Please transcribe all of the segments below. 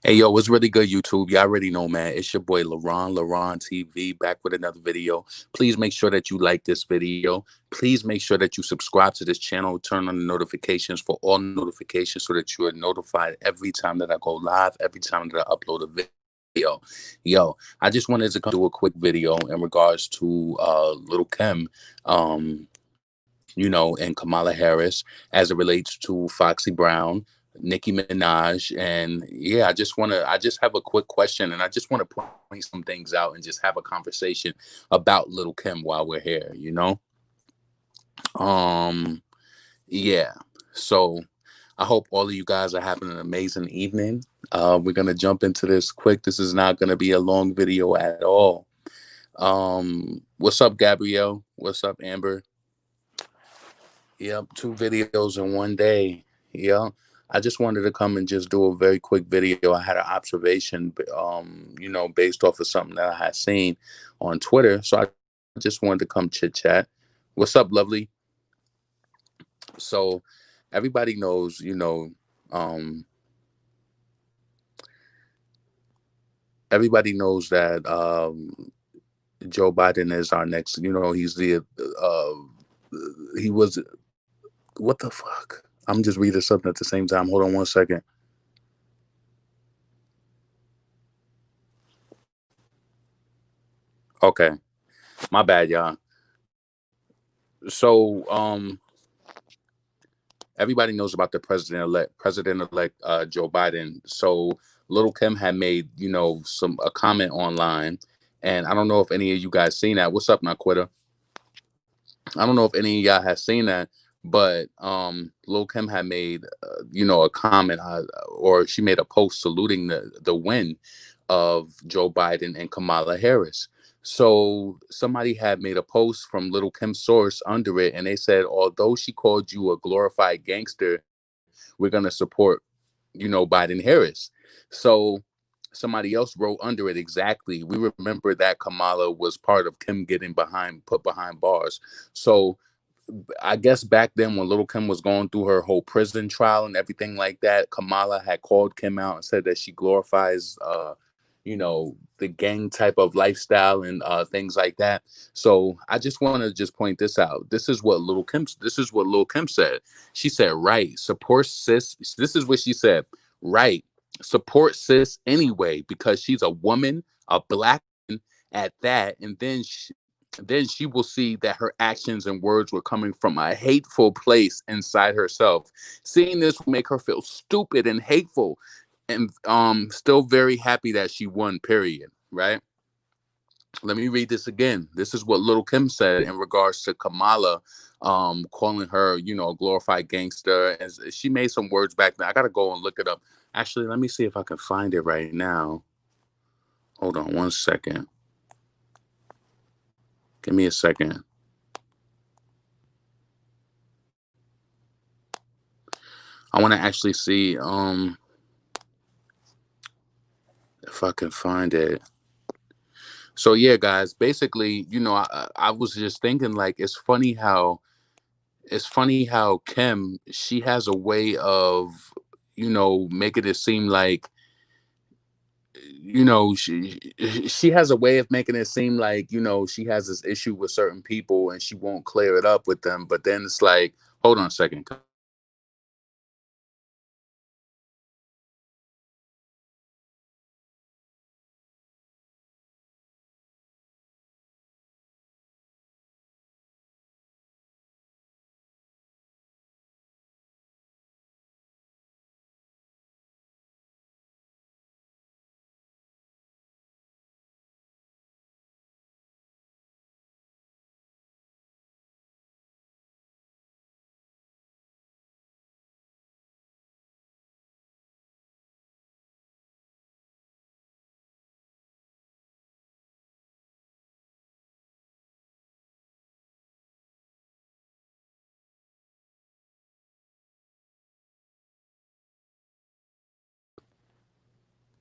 Hey yo, what's really good, YouTube? You already know, man. It's your boy LaRon TV, back with another video. Please make sure that you like this video. Please make sure that you subscribe to this channel, turn on the notifications for all notifications so that you are notified every time that I go live, every time that I upload a video. Yo, I just wanted to come do a quick video in regards to Little Kim, and Kamala Harris as it relates to Foxy Brown, Nicki Minaj, and yeah, I just have a quick question, and I just want to point some things out and just have a conversation about Little Kim while we're here. Um, yeah. So I hope all of you guys are having an amazing evening. We're gonna jump into this quick. This is not gonna be a long video at all. What's up, Gabrielle? What's up, Amber? Yep, two videos in one day. Yeah. I just wanted to come and just do a very quick video. I had an observation, based off of something that I had seen on Twitter. So I just wanted to come chit chat. What's up, lovely? So everybody knows, um, everybody knows that Joe Biden is our next, he was, what the fuck? I'm just reading something at the same time. Hold on one second. Okay, my bad, y'all. So, everybody knows about the president-elect Joe Biden. So, Little Kim had made, some a comment online, and I don't know if any of you guys seen that. What's up, Naquita? I don't know if any of y'all has seen that, but Lil Kim had made a comment, or she made a post saluting the win of Joe Biden and Kamala Harris. So somebody had made a post from Little Kim's source under it, and they said, although she called you a glorified gangster, we're gonna support Biden Harris. So somebody else wrote under it exactly. We remember that Kamala was part of Kim getting put behind bars. So I guess back then when Little Kim was going through her whole prison trial and everything like that, Kamala had called Kim out and said that she glorifies the gang type of lifestyle and things like that. So I just want to just point this out. This is what Lil Kim said. She said, right, support sis. This is what she said. Right. Support sis anyway, because she's a woman, a black woman at that. And then she will see that her actions and words were coming from a hateful place inside herself. Seeing this will make her feel stupid and hateful, and still very happy that she won, period. Right? Let me read this again. This is what Little Kim said in regards to Kamala, calling her, a glorified gangster. And she made some words back then. I gotta go and look it up. Actually, let me see if I can find it right now. Hold on one second. Give me a second. I want to actually see if I can find it. So yeah, guys, basically, I was just thinking, like, it's funny how Kim, she has a way of making it seem like she has a way of making it seem like she has this issue with certain people and she won't clear it up with them, but then it's like, hold on a second.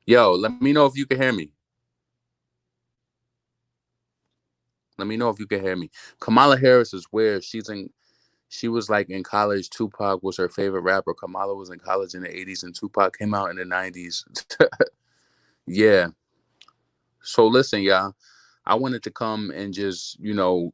Yo, let me know if you can hear me. Let me know if you can hear me. Kamala Harris is where she was like in college. Tupac was her favorite rapper. Kamala was in college in the 80s and Tupac came out in the 90s. Yeah. So listen, y'all. I wanted to come and just,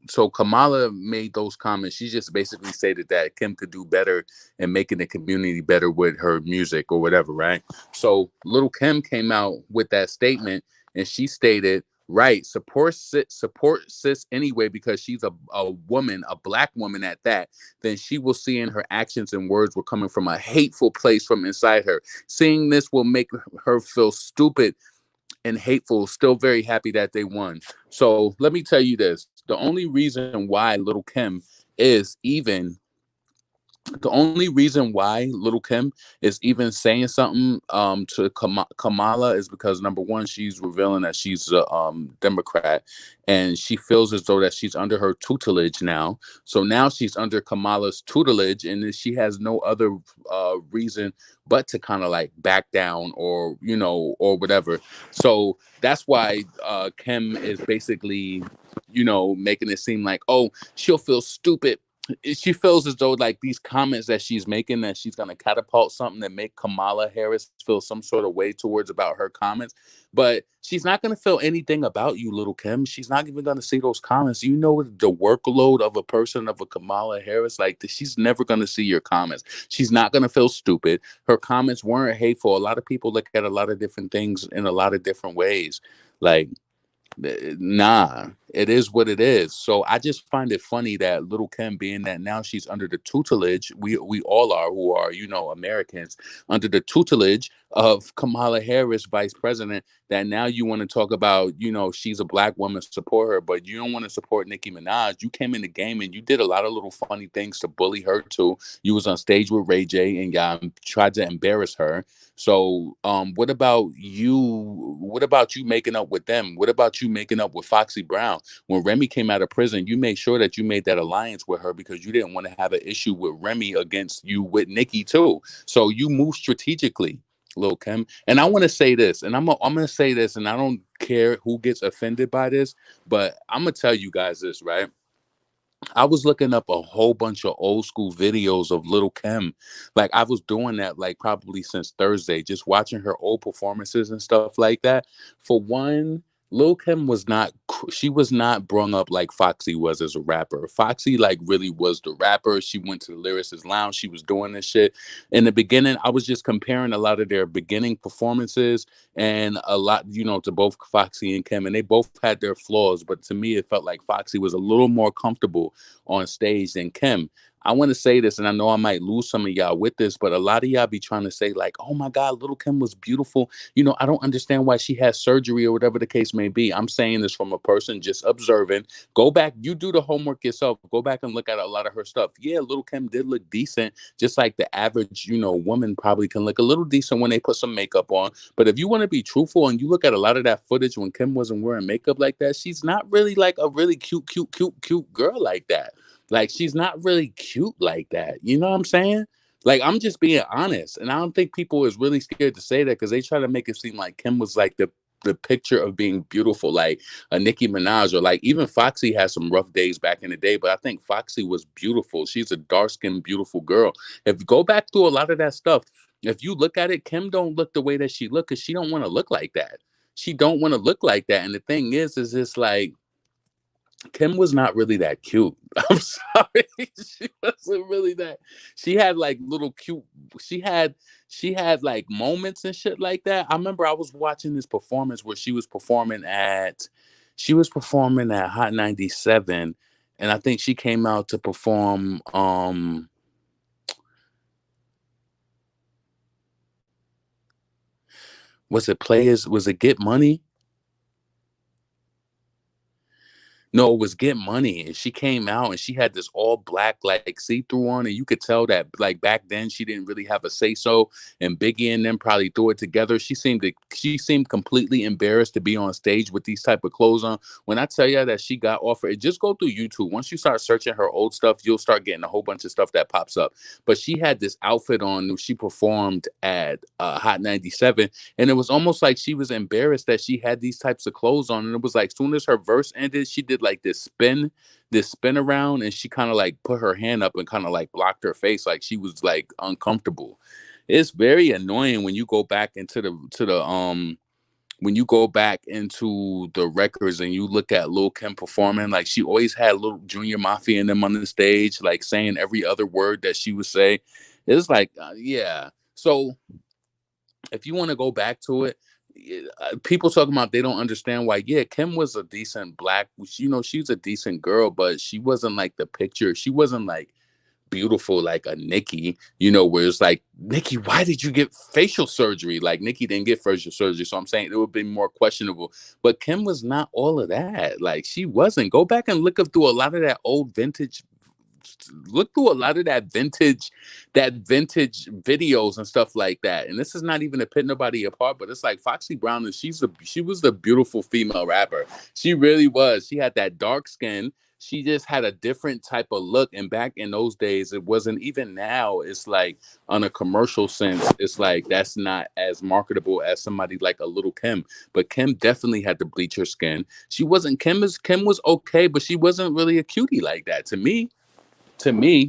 so Kamala made those comments. She just basically stated that Kim could do better and making the community better with her music or whatever, right? So little Kim came out with that statement and she stated, right, support sis anyway, because she's a woman, a black woman at that. Then she will see in her actions and words were coming from a hateful place from inside her. Seeing this will make her feel stupid and hateful, still very happy that they won. So let me tell you this. The only reason why Little Kim is even the only reason why Little Kim is even saying something to Kamala is because number one, she's revealing that she's a Democrat, and she feels as though that she's under her tutelage now. So now she's under Kamala's tutelage, and she has no other reason but to kind of like back down or or whatever. So that's why Kim is basically making it seem like, oh, she'll feel stupid. She feels as though like these comments that she's making, that she's going to catapult something that make Kamala Harris feel some sort of way towards about her comments. But she's not going to feel anything about you, Little Kim. She's not even going to see those comments. You know the workload of a person of a Kamala Harris, like she's never going to see your comments. She's not going to feel stupid. Her comments weren't hateful. A lot of people look at a lot of different things in a lot of different ways. Like, nah, it is what it is. So I just find it funny that Little Kim, being that now she's under the tutelage, we all are, who are Americans, under the tutelage of Kamala Harris, vice president, that now you want to talk about she's a black woman, support her, but you don't want to support Nicki Minaj. You came in the game and you did a lot of little funny things to bully her too. You was on stage with Ray J and tried to embarrass her. So what about you? What about you making up with them? What about you making up with Foxy Brown? When Remy came out of prison, you made sure that you made that alliance with her because you didn't want to have an issue with Remy against you with Nicki too. So you move strategically, Lil Kim. And I want to say this, and I'm gonna say this, and I don't care who gets offended by this, but I'm gonna tell you guys this, right? I was looking up a whole bunch of old school videos of Little Kim. Like I was doing that like probably since Thursday, just watching her old performances and stuff like that. For one, Lil Kim was not she was not brung up like Foxy was as a rapper. Foxy like really was the rapper. She went to the Lyricist Lounge. She was doing this shit. In the beginning, I was just comparing a lot of their beginning performances and a lot, to both Foxy and Kim, and they both had their flaws. But to me, it felt like Foxy was a little more comfortable on stage than Kim. I want to say this, and I know I might lose some of y'all with this, but a lot of y'all be trying to say, like, oh my God, Little Kim was beautiful. I don't understand why she has surgery or whatever the case may be. I'm saying this from a person just observing. Go back, you do the homework yourself. Go back and look at a lot of her stuff. Yeah, Little Kim did look decent, just like the average, woman probably can look a little decent when they put some makeup on. But if you want to be truthful and you look at a lot of that footage when Kim wasn't wearing makeup like that, she's not really like a really cute girl like that. Like she's not really cute like that. You know what I'm saying? Like I'm just being honest, and I don't think people is really scared to say that because they try to make it seem like Kim was like the picture of being beautiful, like a Nicki Minaj, or like even Foxy had some rough days back in the day, but I think Foxy was beautiful. She's a dark skinned, beautiful girl. If you go back through a lot of that stuff, if you look at it, Kim don't look the way that she look because she don't want to look like that. She don't want to look like that. And the thing is it's like Kim was not really that cute. I'm sorry. She wasn't really that. She had like little cute she had she had like moments and shit like that. I remember I was watching this performance where she was performing at Hot 97, and I think she came out to perform was it Get Money? No, it was Get Money, and she came out and she had this all black like see-through on, and you could tell that like back then she didn't really have a say so, and Biggie and them probably threw it together. She seemed completely embarrassed to be on stage with these type of clothes on. When I tell you that she got offered, just go through YouTube. Once you start searching her old stuff, you'll start getting a whole bunch of stuff that pops up. But she had this outfit on when she performed at Hot 97, and it was almost like she was embarrassed that she had these types of clothes on. And it was like, soon as her verse ended, she did like this spin around, and she kind of like put her hand up and kind of like blocked her face, like she was like uncomfortable. It's very annoying when you go back into the when you go back into the records and you look at Lil Kim performing, like she always had little Junior Mafia in them on the stage, like saying every other word that she would say. It's like, yeah. So if you want to go back to it, people talking about they don't understand why. Yeah, Kim was a decent black, she's a decent girl, but she wasn't like the picture. She wasn't like beautiful like a Nicki, where it's like, Nicki, why did you get facial surgery? Like Nicki didn't get facial surgery. So I'm saying it would be more questionable. But Kim was not all of that. Like she wasn't. Go back and look up through a lot of that old vintage look through a lot of that vintage videos and stuff like that. And this is not even to pit nobody apart, but it's like Foxy Brown, and she was the beautiful female rapper. She really was. She had that dark skin. She just had a different type of look. And back in those days, it wasn't. Even now, it's like on a commercial sense, it's like that's not as marketable as somebody like a Little Kim. But Kim definitely had to bleach her skin. She wasn't Kim was okay, but she wasn't really a cutie like that to me.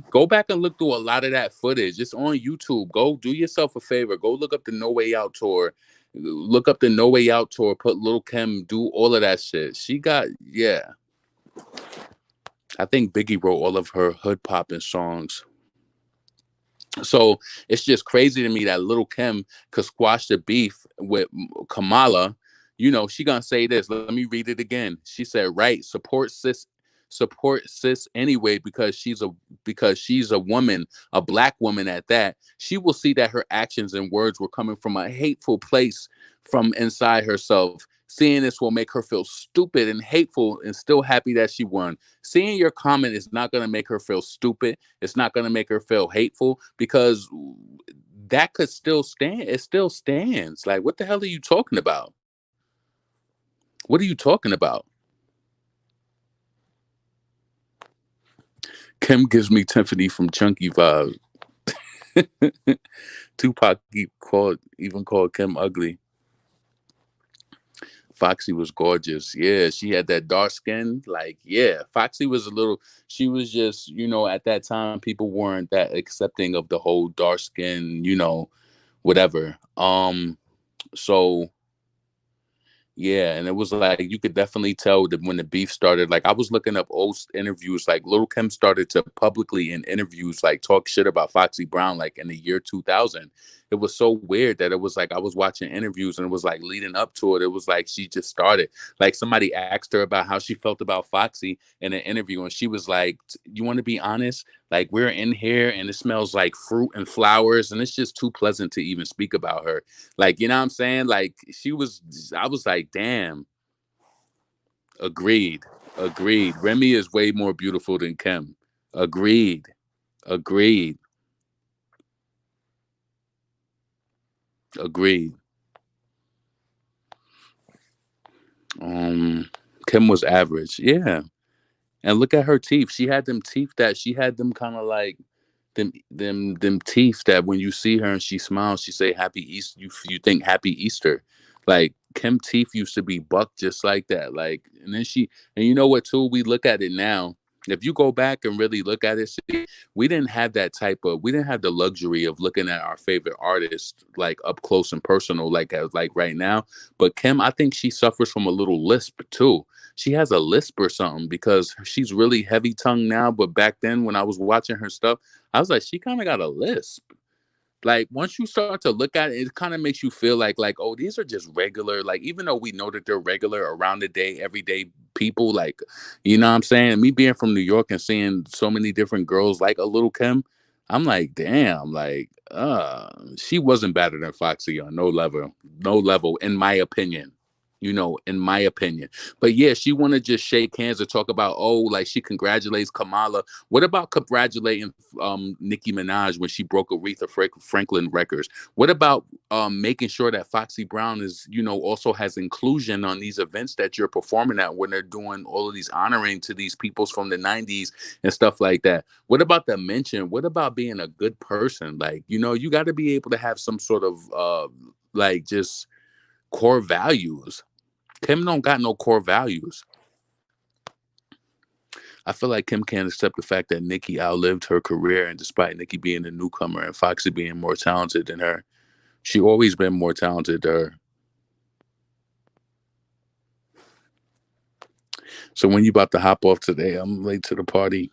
Go back and look through a lot of that footage. It's on YouTube. Go do yourself a favor. Go look up the No Way Out tour. Look up the No Way Out tour. Put Lil Kim, do all of that shit. She got, yeah. I think Biggie wrote all of her hood popping songs. So it's just crazy to me that Little Kim could squash the beef with Kamala. She gonna say this. Let me read it again. She said, "Right, support sis anyway because she's a woman, a black woman at that. She will see that her actions and words were coming from a hateful place from inside herself. Seeing this will make her feel stupid and hateful and still happy that she won. Seeing your comment is not going to make her feel stupid. It's not going to make her feel hateful because that could still stand. It still stands. Like, what the hell are you talking about? What are you talking about? Kim gives me Tiffany from Chunky vibes. Tupac even called Kim ugly. Foxy was gorgeous. Yeah, she had that dark skin. Like, yeah, Foxy was she was just, at that time, people weren't that accepting of the whole dark skin, whatever. So yeah, and it was like you could definitely tell that when the beef started. Like I was looking up old interviews, like Lil Kim started to publicly in interviews like talk shit about Foxy Brown like in the year 2000. It was so weird that it was like I was watching interviews and it was like leading up to it. It was like she just started. Like somebody asked her about how she felt about Foxy in an interview, and she was like, "You want to be honest? Like we're in here and it smells like fruit and flowers, and it's just too pleasant to even speak about her." Like, you know what I'm saying? Like I was like, damn. Agreed. Agreed. Remy is way more beautiful than Kim. Agreed. Agreed. Agreed. Kim was average. Yeah. And look at her teeth. She had them kind of like them teeth that when you see her and she smiles, she say happy Easter. You think happy Easter. Like Kim teeth used to be buck just like that. Like and you know what too? We look at it now. If you go back and really look at it, see, we didn't have the luxury of looking at our favorite artists like up close and personal like right now. But Kim, I think she suffers from a little lisp too. She has a lisp or something because she's really heavy tongue now. But back then when I was watching her stuff, I was like, she kind of got a lisp. Like once you start to look at it, it kind of makes you feel like, oh, these are just regular. Like even though we know that they're regular around the day, everyday people, like, you know what I'm saying? Me being from New York and seeing so many different girls like a Little Kim, I'm like, damn, like, she wasn't better than Foxy on no level, in my opinion. In my opinion. But yeah, she want to just shake hands and talk about, oh, like she congratulates Kamala. What about congratulating Nicki Minaj when she broke Aretha Franklin records? What about making sure that Foxy Brown is, also has inclusion on these events that you're performing at when they're doing all of these honoring to these peoples from the 90s and stuff like that? What about the mention? What about being a good person? Like, you got to be able to have some sort of like just core values. Kim don't got no core values. I feel like Kim can't accept the fact that Nicki outlived her career, and despite Nicki being a newcomer and Foxy being more talented than her, she always been more talented than her. So when you about to hop off today? I'm late to the party.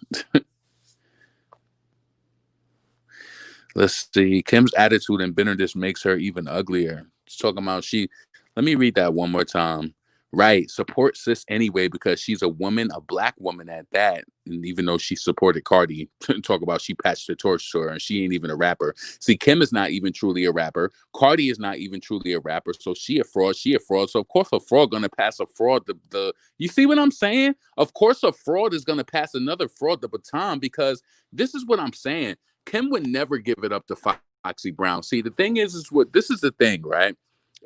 Let's see. Kim's attitude and bitterness makes her even uglier. She's talking about she. Let me read that one more time. Right. Support sis anyway because she's a woman, a black woman at that. And even though she supported Cardi, talk about she patched the torch to her and she ain't even a rapper. See, Kim is not even truly a rapper. Cardi is not even truly a rapper. So she a fraud. She a fraud. So of course a fraud gonna pass a fraud. The you see what I'm saying? Of course a fraud is gonna pass another fraud the baton because this is what I'm saying. Kim would never give it up to Foxy Brown. See, the thing is what this is the thing, right?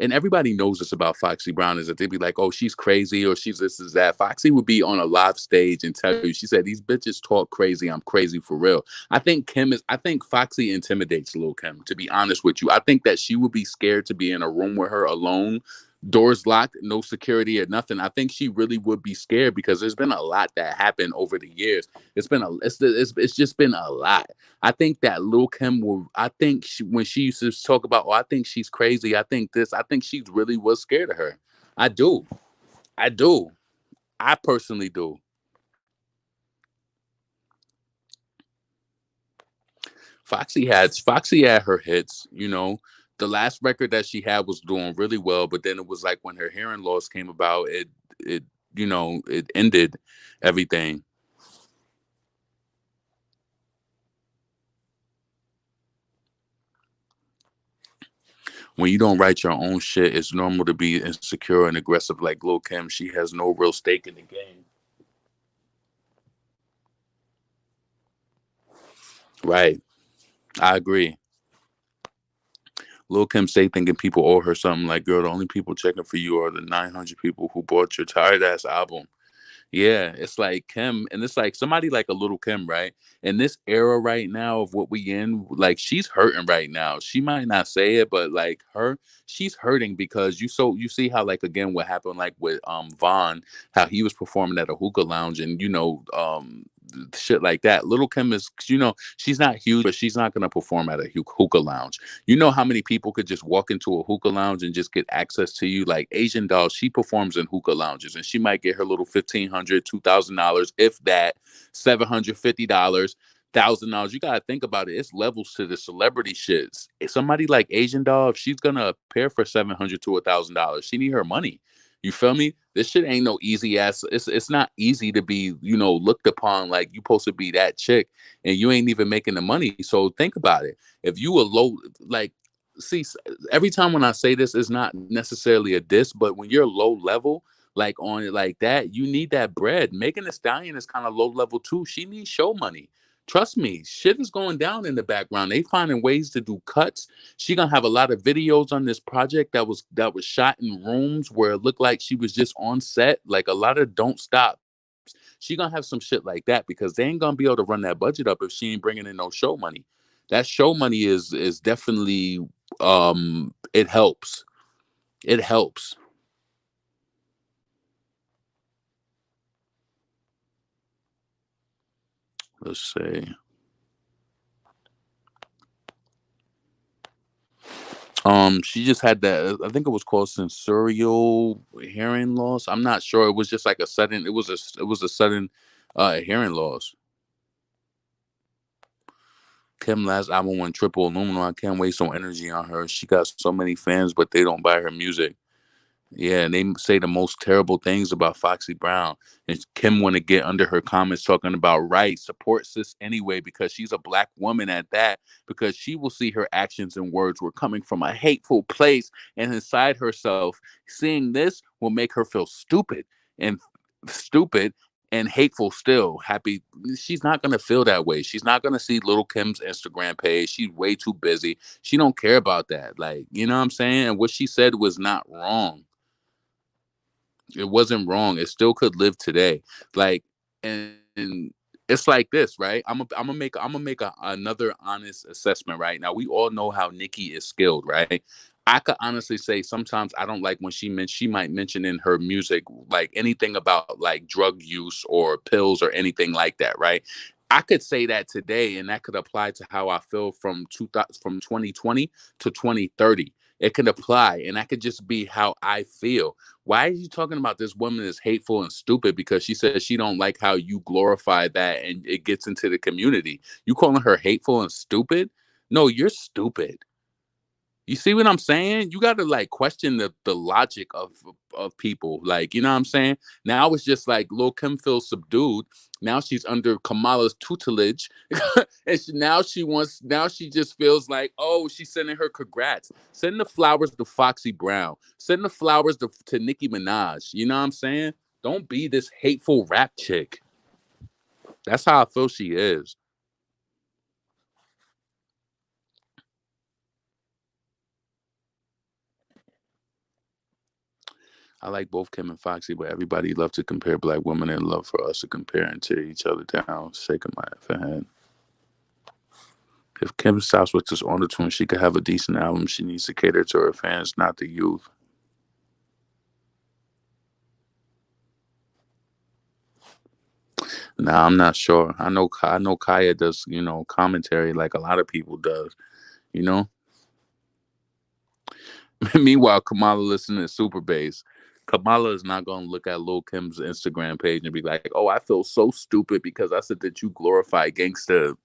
And everybody knows this about Foxy Brown is that they'd be like, oh, she's crazy or she's this is that. Foxy would be on a live stage and tell you, she said, these bitches talk crazy. I'm crazy for real. I think Foxy intimidates Lil Kim, to be honest with you. I think that she would be scared to be in a room with her alone, doors locked, no security or nothing. I think she really would be scared because there's been a lot that happened over the years. It's just been a lot. I think that Lil Kim will. I think when she used to talk about, oh, I think she's crazy. I think this. I think she really was scared of her. I do. I do. I personally do. Foxy had her hits. The last record that she had was doing really well, but then it was like when her hearing loss came about, it it ended everything. When you don't write your own shit, it's normal to be insecure and aggressive like Lil Kim. She has no real stake in the game. Right. I agree. Lil Kim say thinking people owe her something like, girl, the only people checking for you are the 900 people who bought your tired ass album. Yeah, it's like Kim, and it's like somebody like a little Kim, right? In this era right now of what we in, like she's hurting right now. She might not say it, but like she's hurting because you see how like again what happened like with Vaughn, how he was performing at a hookah lounge and shit like that. Little Kim is she's not huge, but she's not gonna perform at a hookah lounge. You know how many people could just walk into a hookah lounge and just get access to you? Like Asian Doll, she performs in hookah lounges and she might get her little $1,500, $2,000, if that, $750. $1,000. You gotta think about it. It's levels to the celebrity shits. If somebody like Asian Doll, if she's gonna appear for $700 to $1,000, she need her money. You feel me? This shit ain't no easy ass. It's not easy to be looked upon like you supposed to be that chick and you ain't even making the money. So think about it. If you a low like see every time when I say this, it's not necessarily a diss, but when you're low level like on it like that, you need that bread. Megan Thee Stallion is kind of low level too. She needs show money. Trust me, shit is going down in the background. They finding ways to do cuts. She gonna have a lot of videos on this project that was shot in rooms where it looked like she was just on set. Like a lot of don't stop. She gonna have some shit like that because they ain't gonna be able to run that budget up if she ain't bringing in no show money. That show money is definitely it helps. It helps. Let's say. She just had that. I think it was called sensorial hearing loss. I'm not sure. It was just like a sudden. It was a sudden hearing loss. Kim last album went triple aluminum. I can't waste no energy on her. She got so many fans, but they don't buy her music. Yeah, and they say the most terrible things about Foxy Brown. And Kim want to get under her comments talking about right, support sis anyway, because she's a black woman at that, because she will see her actions and words were coming from a hateful place and inside herself. Seeing this will make her feel and stupid and hateful still. Happy she's not gonna feel that way. She's not gonna see Little Kim's Instagram page. She's way too busy. She don't care about that. Like, you know what I'm saying? And what she said was not wrong. It wasn't wrong. It still could live today. Like, and it's like this, right? I'm gonna make another honest assessment right now. We all know how Nicki is skilled, right? I could honestly say sometimes I don't like when she might mention in her music like anything about like drug use or pills or anything like that, right? I could say that today, and that could apply to how I feel from 2020 to 2030. It can apply, and that could just be how I feel. Why are you talking about this woman is hateful and stupid because she says she don't like how you glorify that and it gets into the community? You calling her hateful and stupid? No, you're stupid. You see what I'm saying? You got to like question the logic of people. Like, you know what I'm saying? Now it's just like Lil Kim feels subdued. Now she's under Kamala's tutelage, and now she just feels like, oh, she's sending her congrats. Send the flowers to Foxy Brown. Send the flowers to Nicki Minaj. You know what I'm saying? Don't be this hateful rap chick. That's how I feel she is. I like both Kim and Foxy, but everybody love to compare black women and love for us to compare and tear each other down. Shaking my effing head. If Kim stops with this auto tune, she could have a decent album. She needs to cater to her fans, not the youth. Nah, I'm not sure. I know Kaya does, commentary like a lot of people does, you know? Meanwhile, Kamala listening to Super Bass. Kamala is not gonna look at Lil Kim's Instagram page and be like, "Oh, I feel so stupid because I said that you glorify gangsta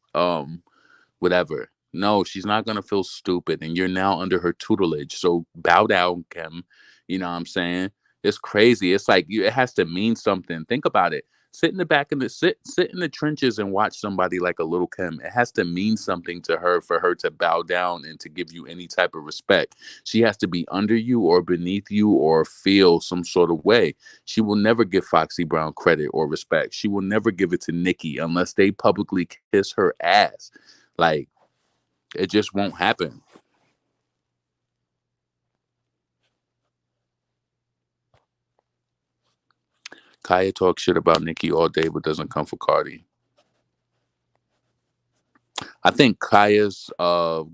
whatever." No, she's not gonna feel stupid, and you're now under her tutelage. So bow down, Kim. You know what I'm saying? It's crazy. It's like it has to mean something. Think about it. Sit in the back in the sit in the trenches and watch somebody like a little Kim. It has to mean something to her for her to bow down and to give you any type of respect. She has to be under you or beneath you or feel some sort of way. She will never give Foxy Brown credit or respect. She will never give it to Nicki unless they publicly kiss her ass. Like it just won't happen. Kaya talks shit about Nicki all day, but doesn't come for Cardi. I think Kaya's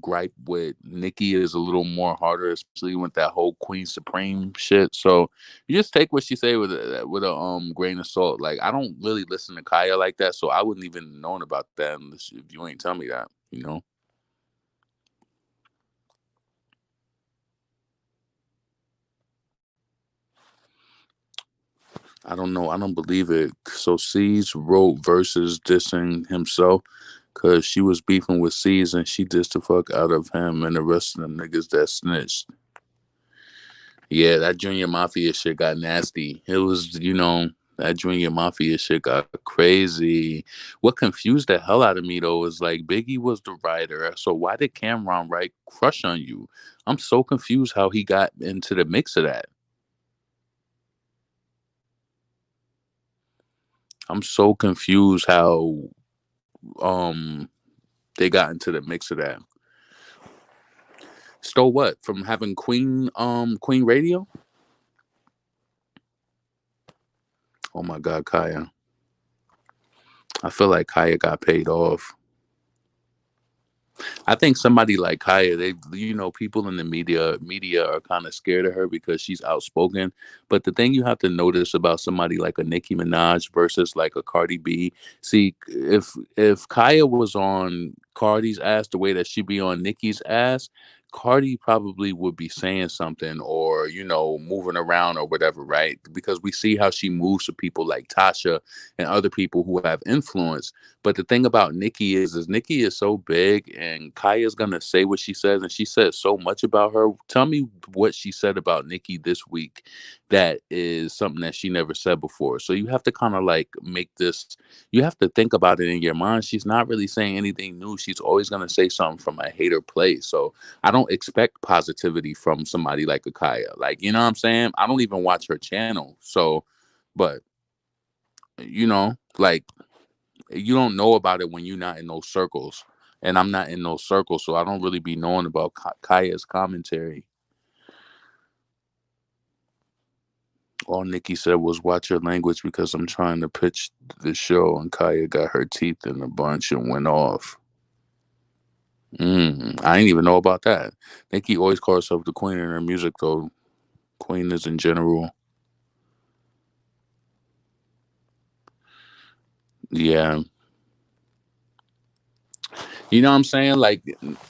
gripe with Nicki is a little more harder, especially with that whole Queen Supreme shit. So you just take what she say with a grain of salt. Like I don't really listen to Kaya like that, so I wouldn't even known about that unless if you ain't tell me that. You know. I don't know. I don't believe it. So C's wrote verses dissing himself because she was beefing with C's and she dissed the fuck out of him and the rest of the niggas that snitched. Yeah, that Junior Mafia shit got nasty. It was, that Junior Mafia shit got crazy. What confused the hell out of me though is like Biggie was the writer. So why did Cameron write Crush on You? I'm so confused how he got into the mix of that. I'm so confused how um they got into the mix of that. Stole what? From having Queen Radio? Oh my god, Kaya. I feel like Kaya got paid off. I think somebody like Kaya, people in the media are kind of scared of her because she's outspoken. But the thing you have to notice about somebody like a Nicki Minaj versus like a Cardi B, see, if Kaya was on Cardi's ass the way that she be on Nicki's ass, Cardi probably would be saying something or moving around or whatever, right? Because we see how she moves to people like Tasha and other people who have influence. But the thing about Nikki is Nikki is so big, and Kaya's gonna say what she says, and she says so much about her. Tell me what she said about Nikki this week that is something that she never said before. So you have to kind of like make this. You have to think about it in your mind. She's not really saying anything new. She's always gonna say something from a hater place. So I don't expect positivity from somebody like a Kaya. Like you know what I'm saying? I don't even watch her channel. So, but like you don't know about it when you're not in those circles. And I'm not in those circles, so I don't really be knowing about Kaya's commentary. All Nikki said was watch your language because I'm trying to pitch the show, and Kaya got her teeth in a bunch and went off. I didn't even know about that. Nikki always calls herself the queen in her music, though. Queen is in general. Yeah. You know what I'm saying? Like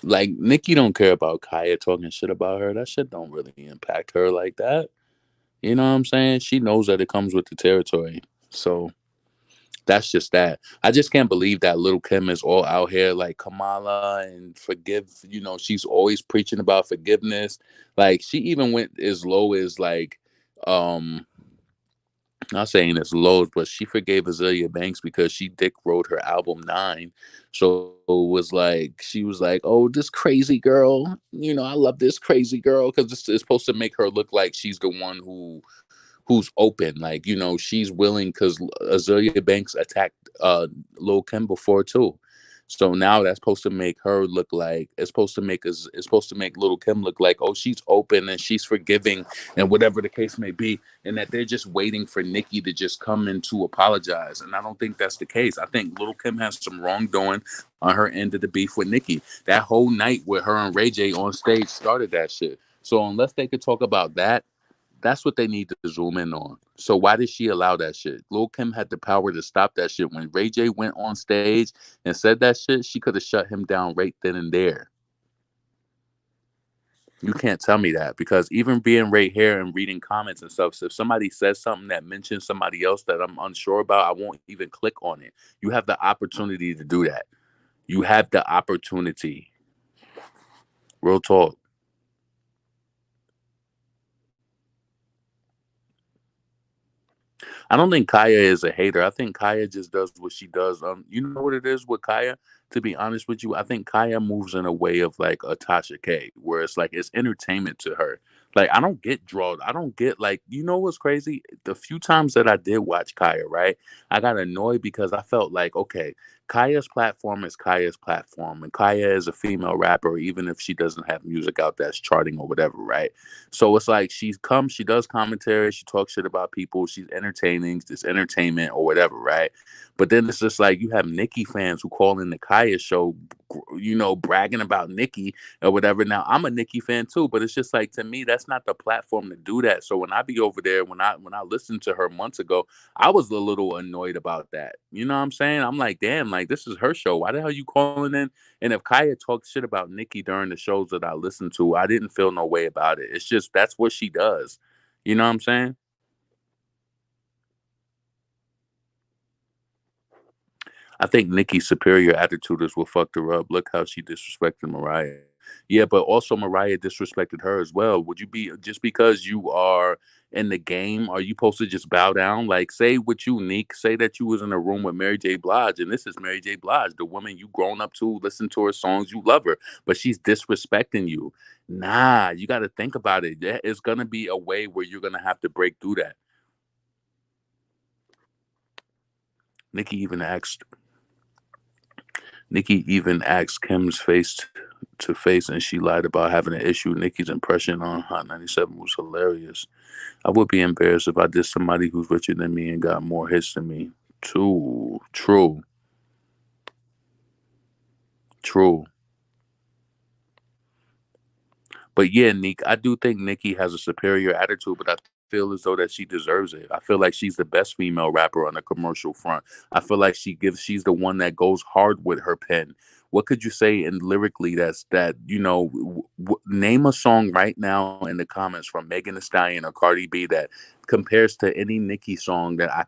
Nicki don't care about Kaya talking shit about her. That shit don't really impact her like that. You know what I'm saying? She knows that it comes with the territory. So that's just that. I just can't believe that Little Kim is all out here like Kamala and forgive. She's always preaching about forgiveness. Like she even went as low as like, um, not saying as low, but she forgave Azealia Banks because she dick wrote her album Nine. So it was like she was like, "Oh, this crazy girl, I love this crazy girl," because it's supposed to make her look like she's the one who's open. Like, she's willing because Azealia Banks attacked Lil Kim before too. So now that's supposed to make her look like it's supposed to make Little Kim look like, oh, she's open and she's forgiving and whatever the case may be, and that they're just waiting for Nicki to just come in to apologize. And I don't think that's the case. I think Little Kim has some wrongdoing on her end of the beef with Nicki. That whole night with her and Ray J on stage started that shit. So unless they could talk about that, that's what they need to zoom in on. So why did she allow that shit? Lil Kim had the power to stop that shit. When Ray J went on stage and said that shit, she could have shut him down right then and there. You can't tell me that, because even being right here and reading comments and stuff, so if somebody says something that mentions somebody else that I'm unsure about, I won't even click on it. You have the opportunity to do that. You have the opportunity. Real talk. I don't think Kaya is a hater. I think Kaya just does what she does. You know what it is with Kaya? To be honest with you, I think Kaya moves in a way of like a Tasha K, where it's like it's entertainment to her. Like I don't get drawn. I don't get like, what's crazy? The few times that I did watch Kaya, right? I got annoyed because I felt like, okay, Kaya's platform is Kaya's platform, and Kaya is a female rapper, even if she doesn't have music out that's charting or whatever, right? So it's like she does commentary, she talks shit about people, she's entertaining, it's entertainment or whatever, right? But then it's just like you have Nicki fans who call in the Kaya show, bragging about Nicki or whatever. Now I'm a Nicki fan too, but it's just like, to me, that's not the platform to do that. So when I be over there, when I listened to her months ago, I was a little annoyed about that. You know what I'm saying? I'm like, damn, like this is her show. Why the hell you calling in? And if Kaya talks shit about Nicki during the shows that I listened to, I didn't feel no way about it. It's just that's what she does. You know what I'm saying? I think Nicki's superior attitude is what fucked her up. Look how she disrespected Mariah. Yeah, but also Mariah disrespected her as well. Would you be, just because you are in the game, are you supposed to just bow down? Like, say what you, Neek, say that you was in a room with Mary J. Blige, and this is Mary J. Blige, the woman you grown up to, listen to her songs, you love her, but she's disrespecting you. Nah, you got to think about it. There is gonna be a way where you're gonna have to break through that. Nicki even asked Nicki even asked Kim's face to face, and she lied about having an issue. Nicki's impression on Hot 97 was hilarious. I would be embarrassed if I did somebody who's richer than me and got more hits than me. True, true, true. But yeah, Nick, I do think Nicki has a superior attitude, but I feel as though that she deserves it. I feel like she's the best female rapper on the commercial front. I feel like she's the one that goes hard with her pen. What could you say in lyrically name a song right now in the comments from Megan Thee Stallion or Cardi B that compares to any Nicki song that I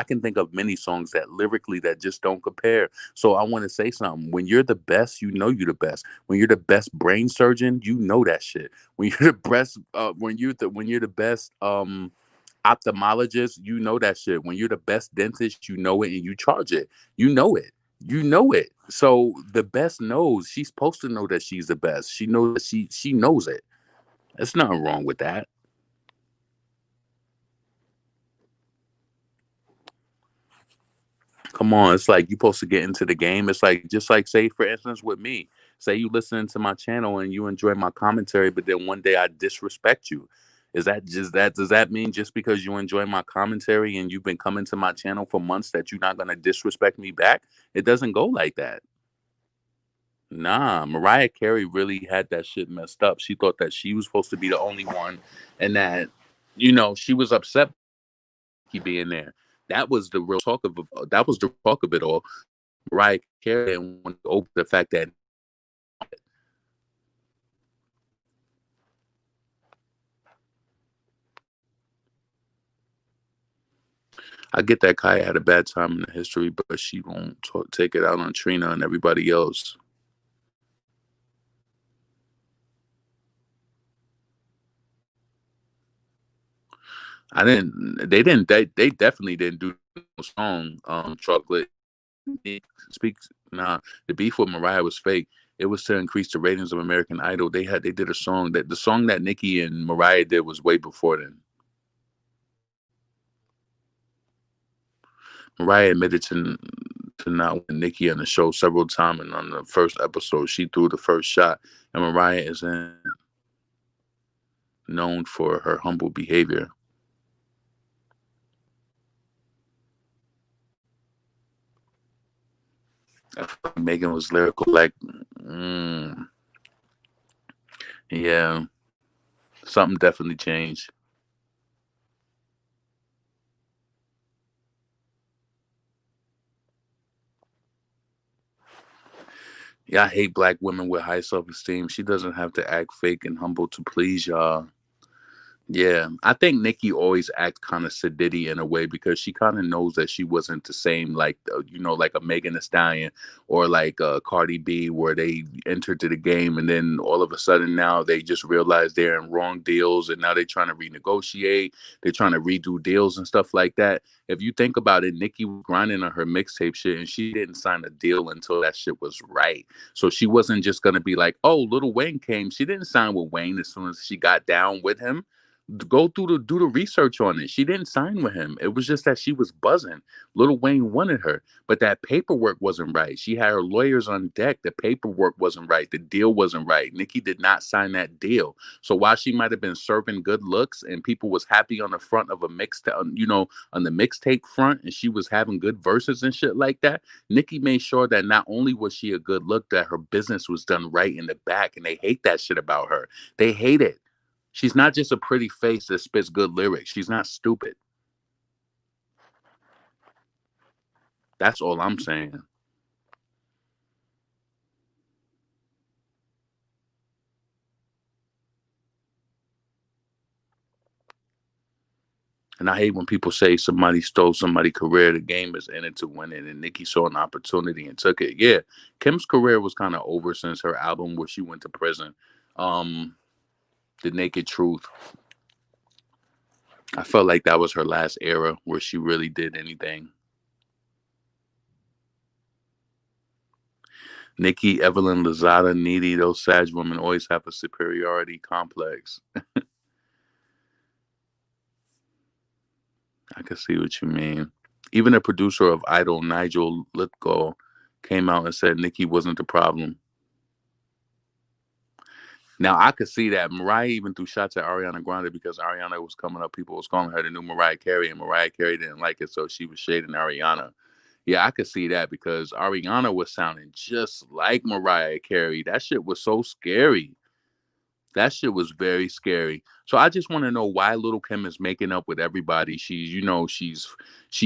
can think of many songs that lyrically that just don't compare. So I want to say something. When you're the best, you know you're the best. When you're the best brain surgeon, you know that shit. When you're the best, when you're the best ophthalmologist, you know that shit. When you're the best dentist, you know it and you charge it. You know it. You know it. So the best knows. She's supposed to know that she's the best. She knows that she knows it. There's nothing wrong with that. Come on, it's like you supposed to get into the game. It's like, just like, say for instance with me, say you listening to my channel and you enjoy my commentary, but then one day I disrespect you. Is that just that? Does that mean just because you enjoy my commentary and you've been coming to my channel for months that you're not gonna disrespect me back? It doesn't go like that. Nah, Mariah Carey really had that shit messed up. She thought that she was supposed to be the only one, and that she was upset he being there. That was the real talk of it all. Mariah Carey didn't want to open the fact that I get that Kaya had a bad time in the history, but she won't take it out on Trina and everybody else. I didn't. They didn't. They definitely didn't do no song. Chocolate speaks. Nah, the beef with Mariah was fake. It was to increase the ratings of American Idol. They did a song that the song that Nicki and Mariah did was way before then. Mariah admitted to not with Nicki on the show several times, and on the first episode, she threw the first shot. And Mariah isn't known for her humble behavior. I feel like Megan was lyrical, like, mm, yeah, something definitely changed. Yeah, I hate black women with high self esteem. She doesn't have to act fake and humble to please y'all. Yeah, I think Nicki always act kind of sedity in a way because she kind of knows that she wasn't the same, like like a Megan Thee Stallion or like Cardi B, where they entered to the game and then all of a sudden now they just realize they're in wrong deals and now they're trying to renegotiate, they're trying to redo deals and stuff like that. If you think about it, Nicki was grinding on her mixtape shit and she didn't sign a deal until that shit was right. So she wasn't just gonna be like, oh, Little Wayne came. She didn't sign with Wayne as soon as she got down with him. Go through the do the research on it. She didn't sign with him. It was just that she was buzzing. Little Wayne wanted her, but that paperwork wasn't right. She had her lawyers on deck. The paperwork wasn't right. The deal wasn't right. Nicki did not sign that deal. So while she might have been serving good looks and people was happy on the front of a mixtape, on the mixtape front, and she was having good verses and shit like that, Nicki made sure that not only was she a good look, that her business was done right in the back, and they hate that shit about her. They hate it. She's not just a pretty face that spits good lyrics. She's not stupid. That's all I'm saying. And I hate when people say somebody stole somebody's career. The game is in it to win it. And Nicki saw an opportunity and took it. Yeah, Kim's career was kind of over since her album where she went to prison. Um, The Naked Truth. I felt like that was her last era where she really did anything. Nicki, Evelyn, Lazada, Needy, those Sag women always have a superiority complex. I can see what you mean. Even the producer of Idol, Nigel Lithgow, came out and said Nicki wasn't the problem. Now I could see that Mariah even threw shots at Ariana Grande because Ariana was coming up. People was calling her the new Mariah Carey, and Mariah Carey didn't like it, so she was shading Ariana. Yeah, I could see that because Ariana was sounding just like Mariah Carey. That shit was so scary. That shit was very scary. So I just want to know why Little Kim is making up with everybody. She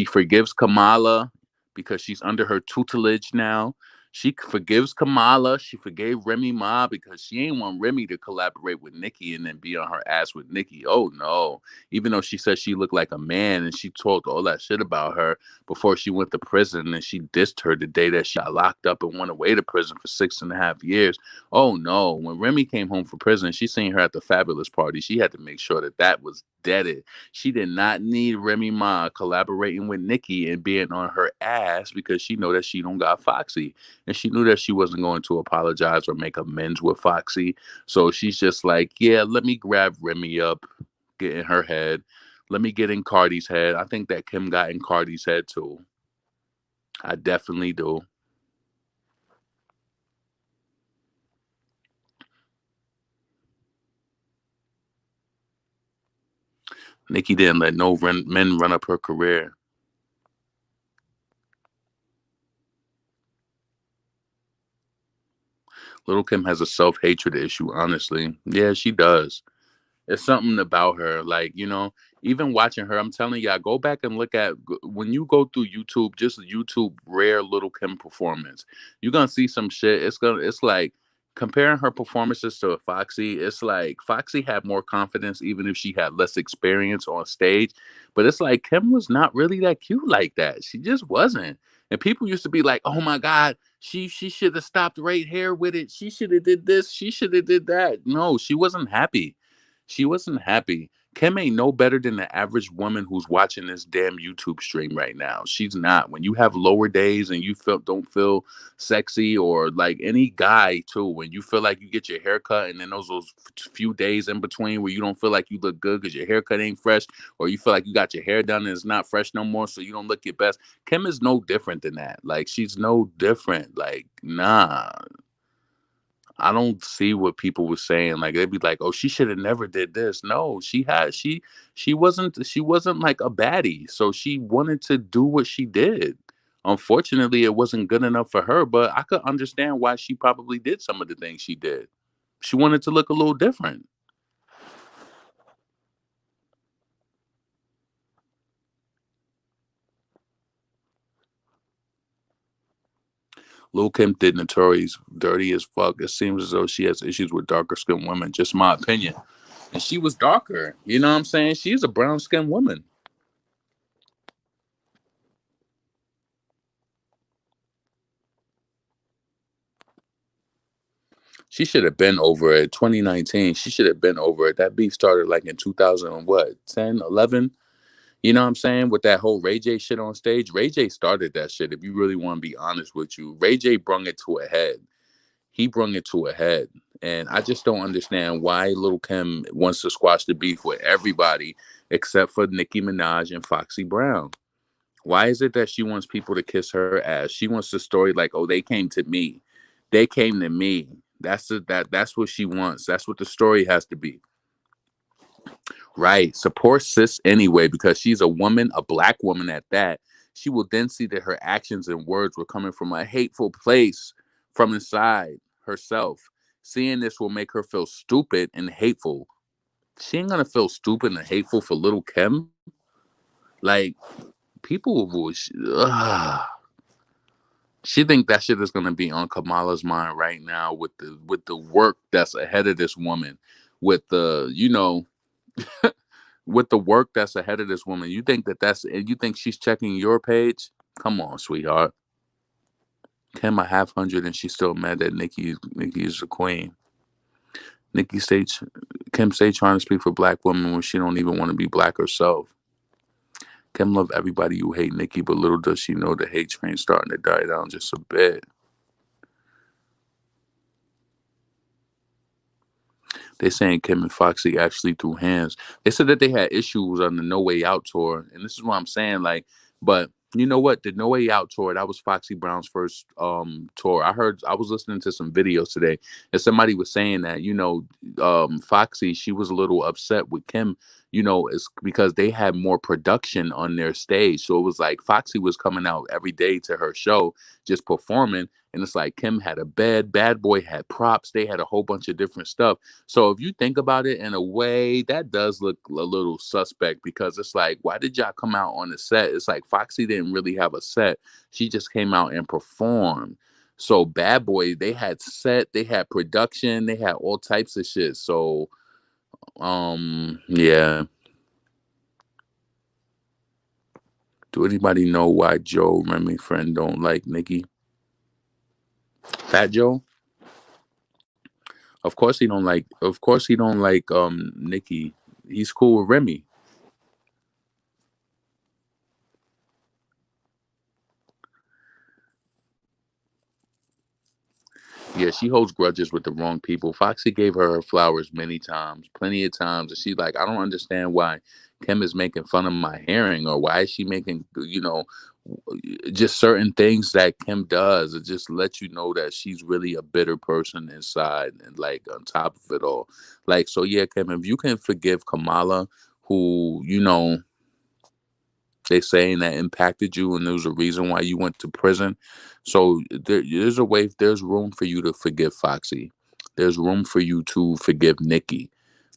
forgives Kamala because she's under her tutelage now. She forgives Kamala. She forgave Remy Ma because she ain't want Remy to collaborate with Nicki and then be on her ass with Nicki. Oh no. Even though she said she looked like a man and she talked all that shit about her before she went to prison and she dissed her the day that she got locked up and went away to prison for 6.5 years. Oh no! When Remy came home from prison, she seen her at the fabulous party. She had to make sure that that was deaded. She did not need Remy Ma collaborating with Nicki and being on her ass because she know that she don't got Foxy, and she knew that she wasn't going to apologize or make amends with Foxy. So she's just like, yeah, let me grab Remy up, get in her head. Let me get in Cardi's head. I think that Kim got in Cardi's head too. I definitely do. Nicki didn't let no men run up her career. Little Kim has a self hatred issue, honestly. Yeah, she does. It's something about her, like, even watching her. I'm telling you, I go back and look at when you go through YouTube, just YouTube rare Little Kim performance. You're gonna see some shit. It's like comparing her performances to Foxy. It's like Foxy had more confidence, even if she had less experience on stage. But it's like Kim was not really that cute like that. She just wasn't. And people used to be like, "Oh my God, she should have stopped right here with it. She should have did this. She should have did that." No, she wasn't happy. She wasn't happy. Kim ain't no better than the average woman who's watching this damn YouTube stream right now. She's not. When you have lower days and you don't feel sexy, or like any guy too, when you feel like you get your hair cut and then those few days in between where you don't feel like you look good because your haircut ain't fresh, or you feel like you got your hair done and it's not fresh no more, so you don't look your best. Kim is no different than that. Like, she's no different. Like, nah. I don't see what people were saying. Like, they'd be like, "Oh, she should have never did this." No, she wasn't like a baddie. So she wanted to do what she did. Unfortunately, it wasn't good enough for her, but I could understand why she probably did some of the things she did. She wanted to look a little different. Lil Kim did Notorious dirty as fuck. It seems as though she has issues with darker skinned women, just my opinion. And she was darker. You know what I'm saying? She's a brown skinned woman. She should have been over it. 2019, she should have been over it. That beef started like in 2000 and what, 10, 11? You know what I'm saying? With that whole Ray J shit on stage. Ray J started that shit, if you really want to be honest with you. Ray J brung it to a head. He brung it to a head. And I just don't understand why Lil Kim wants to squash the beef with everybody except for Nicki Minaj and Foxy Brown. Why is it that she wants people to kiss her ass? She wants the story like, "Oh, they came to me. They came to me." That's what she wants. That's what the story has to be. Right. Support sis anyway, because she's a woman, a black woman at that. She will then see that her actions and words were coming from a hateful place from inside herself. Seeing this will make her feel stupid and hateful. She ain't gonna feel stupid and hateful for little Kim. Like, people will. She think that shit is gonna be on Kamala's mind right now with the work that's ahead of this woman, with the with the work that's ahead of this woman. You think you think she's checking your page? Come on, sweetheart. Kim a half hundred and she's still mad that Nicki is the queen. Nicki stay Kim stay trying to speak for black women when she don't even want to be black herself. Kim love everybody who hate Nicki, but little does she know the hate train starting to die down just a bit. They saying Kim and Foxy actually threw hands. They said that they had issues on the No Way Out tour, and this is what I'm saying. Like, but you know what? The No Way Out tour, that was Foxy Brown's first tour. I was listening to some videos today, and somebody was saying that Foxy, she was a little upset with Kim. It's because they had more production on their stage, so it was like Foxy was coming out every day to her show, just performing. And it's like Kim had a bed, Bad Boy had props, they had a whole bunch of different stuff. So if you think about it in a way, that does look a little suspect, because it's like, why did y'all come out on the set? It's like Foxy didn't really have a set. She just came out and performed. So Bad Boy, they had set, they had production, they had all types of shit. So yeah. Do anybody know why Joe Remy friend don't like Nicki? Fat Joe? Of course he don't like Nicki. He's cool with Remy. Yeah, she holds grudges with the wrong people. Foxy gave her flowers many times, plenty of times, and she's like, I don't understand why Kim is making fun of my hearing, or why is she making, just certain things that Kim does. It just lets you know that she's really a bitter person inside, and like on top of it all, like, so yeah, Kim, if you can forgive Kamala, who they saying that impacted you and there was a reason why you went to prison. So there's room for you to forgive Foxy. There's room for you to forgive Nicki.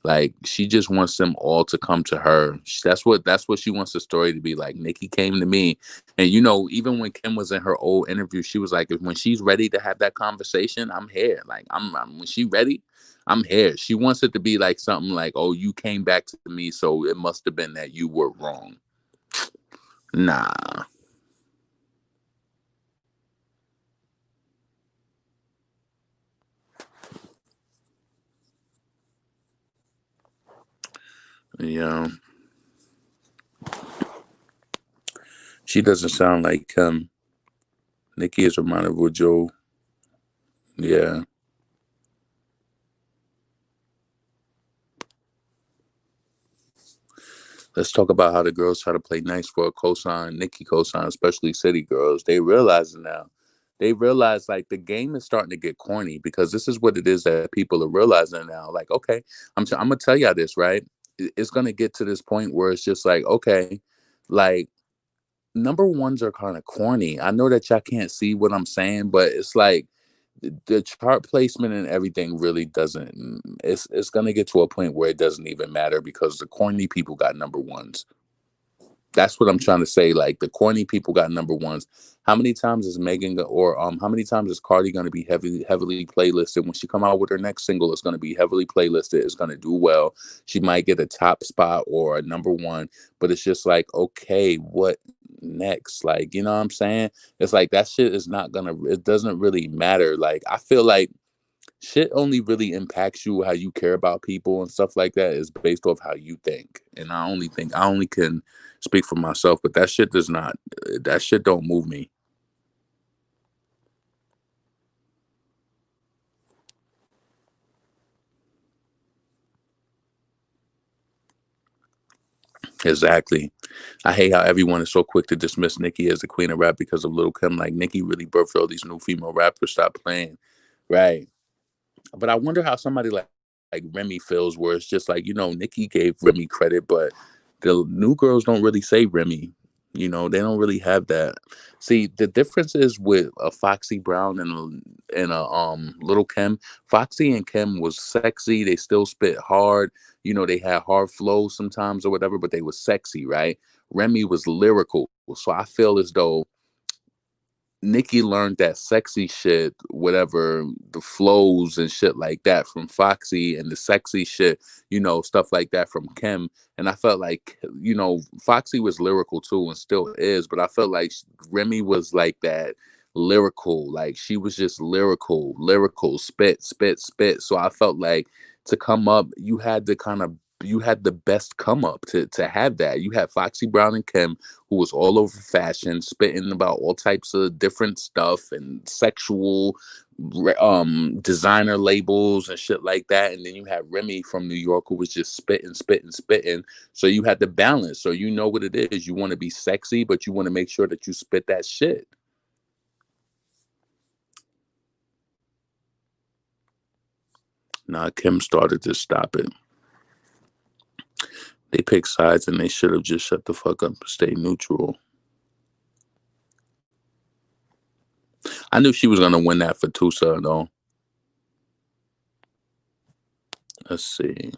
Like she just wants them all to come to her. That's what she wants the story to be like. Nicki came to me, and even when Kim was in her old interview, she was like, when she's ready to have that conversation, I'm here. Like when she ready, I'm here. She wants it to be like something like, oh, you came back to me, so it must have been that you were wrong. Nah, yeah, she doesn't sound like Kim. Nicki is reminded of Joe. Yeah. Let's talk about how the girls try to play nice for a cosign, Nicki cosign, especially city girls. They realize it now. They realize like the game is starting to get corny because this is what it is that people are realizing now. Like, okay, I'm gonna tell y'all this, right? It's gonna get to this point where it's just like, okay, like number ones are kind of corny. I know that y'all can't see what I'm saying, but it's like the chart placement and everything really doesn't. It's gonna get to a point where it doesn't even matter because the corny people got number ones. That's what I'm trying to say. Like the corny people got number ones. How many times is Megan or how many times is Cardi going to be heavily playlisted? When she come out with her next single, it's going to be heavily playlisted. It's going to do well. She might get a top spot or a number one, but it's just like, okay, what next? Like, you know what I'm saying? It's like that shit is not gonna. It doesn't really matter. Like I feel like shit only really impacts you how you care about people and stuff like that is based off how you think. And I only can speak for myself, but that shit does not. That shit don't move me. Exactly. I hate how everyone is so quick to dismiss Nicki as the queen of rap because of Lil Kim. Like Nicki really birthed all these new female rappers. Stop playing, right? But I wonder how somebody like Remy feels, where it's just like Nicki gave Remy credit, but the new girls don't really say Remy. They don't really have that. See, the difference is with a Foxy Brown and a Little Kim. Foxy and Kim was sexy. They still spit hard. They had hard flows sometimes or whatever, but they was sexy, right? Remy was lyrical. So I feel as though Nicki learned that sexy shit, whatever the flows and shit like that from Foxy, and the sexy shit, stuff like that from Kim. And I felt like, Foxy was lyrical too and still is, but I felt like Remy was like that lyrical, like she was just lyrical, spit, spit, spit. So I felt like to come up, you had the best come up to have that. You had Foxy Brown and Kim, who was all over fashion, spitting about all types of different stuff and sexual designer labels and shit like that. And then you had Remy from New York, who was just spitting, spitting, spitting. So you had the balance. So you know what it is. You want to be sexy, but you want to make sure that you spit that shit. Nah, Kim started to stop it. They pick sides and they should have just shut the fuck up and stay neutral. I knew she was gonna win that for Tusa though. Let's see.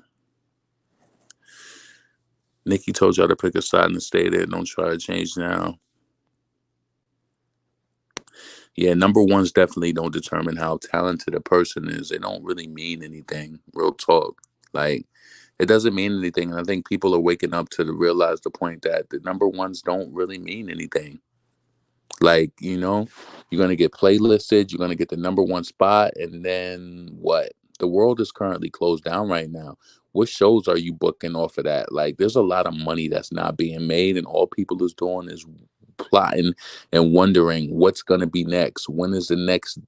Nicki told y'all to pick a side and stay there. Don't try to change now. Yeah, number ones definitely don't determine how talented a person is. They don't really mean anything. Real talk. Like it doesn't mean anything. And I think people are waking up to realize the point that the number ones don't really mean anything. Like, you're gonna get playlisted, you're gonna get the number one spot, and then what? The world is currently closed down right now. What shows are you booking off of that? Like, there's a lot of money that's not being made, and all people is doing is plotting and wondering what's gonna be next. When is the next?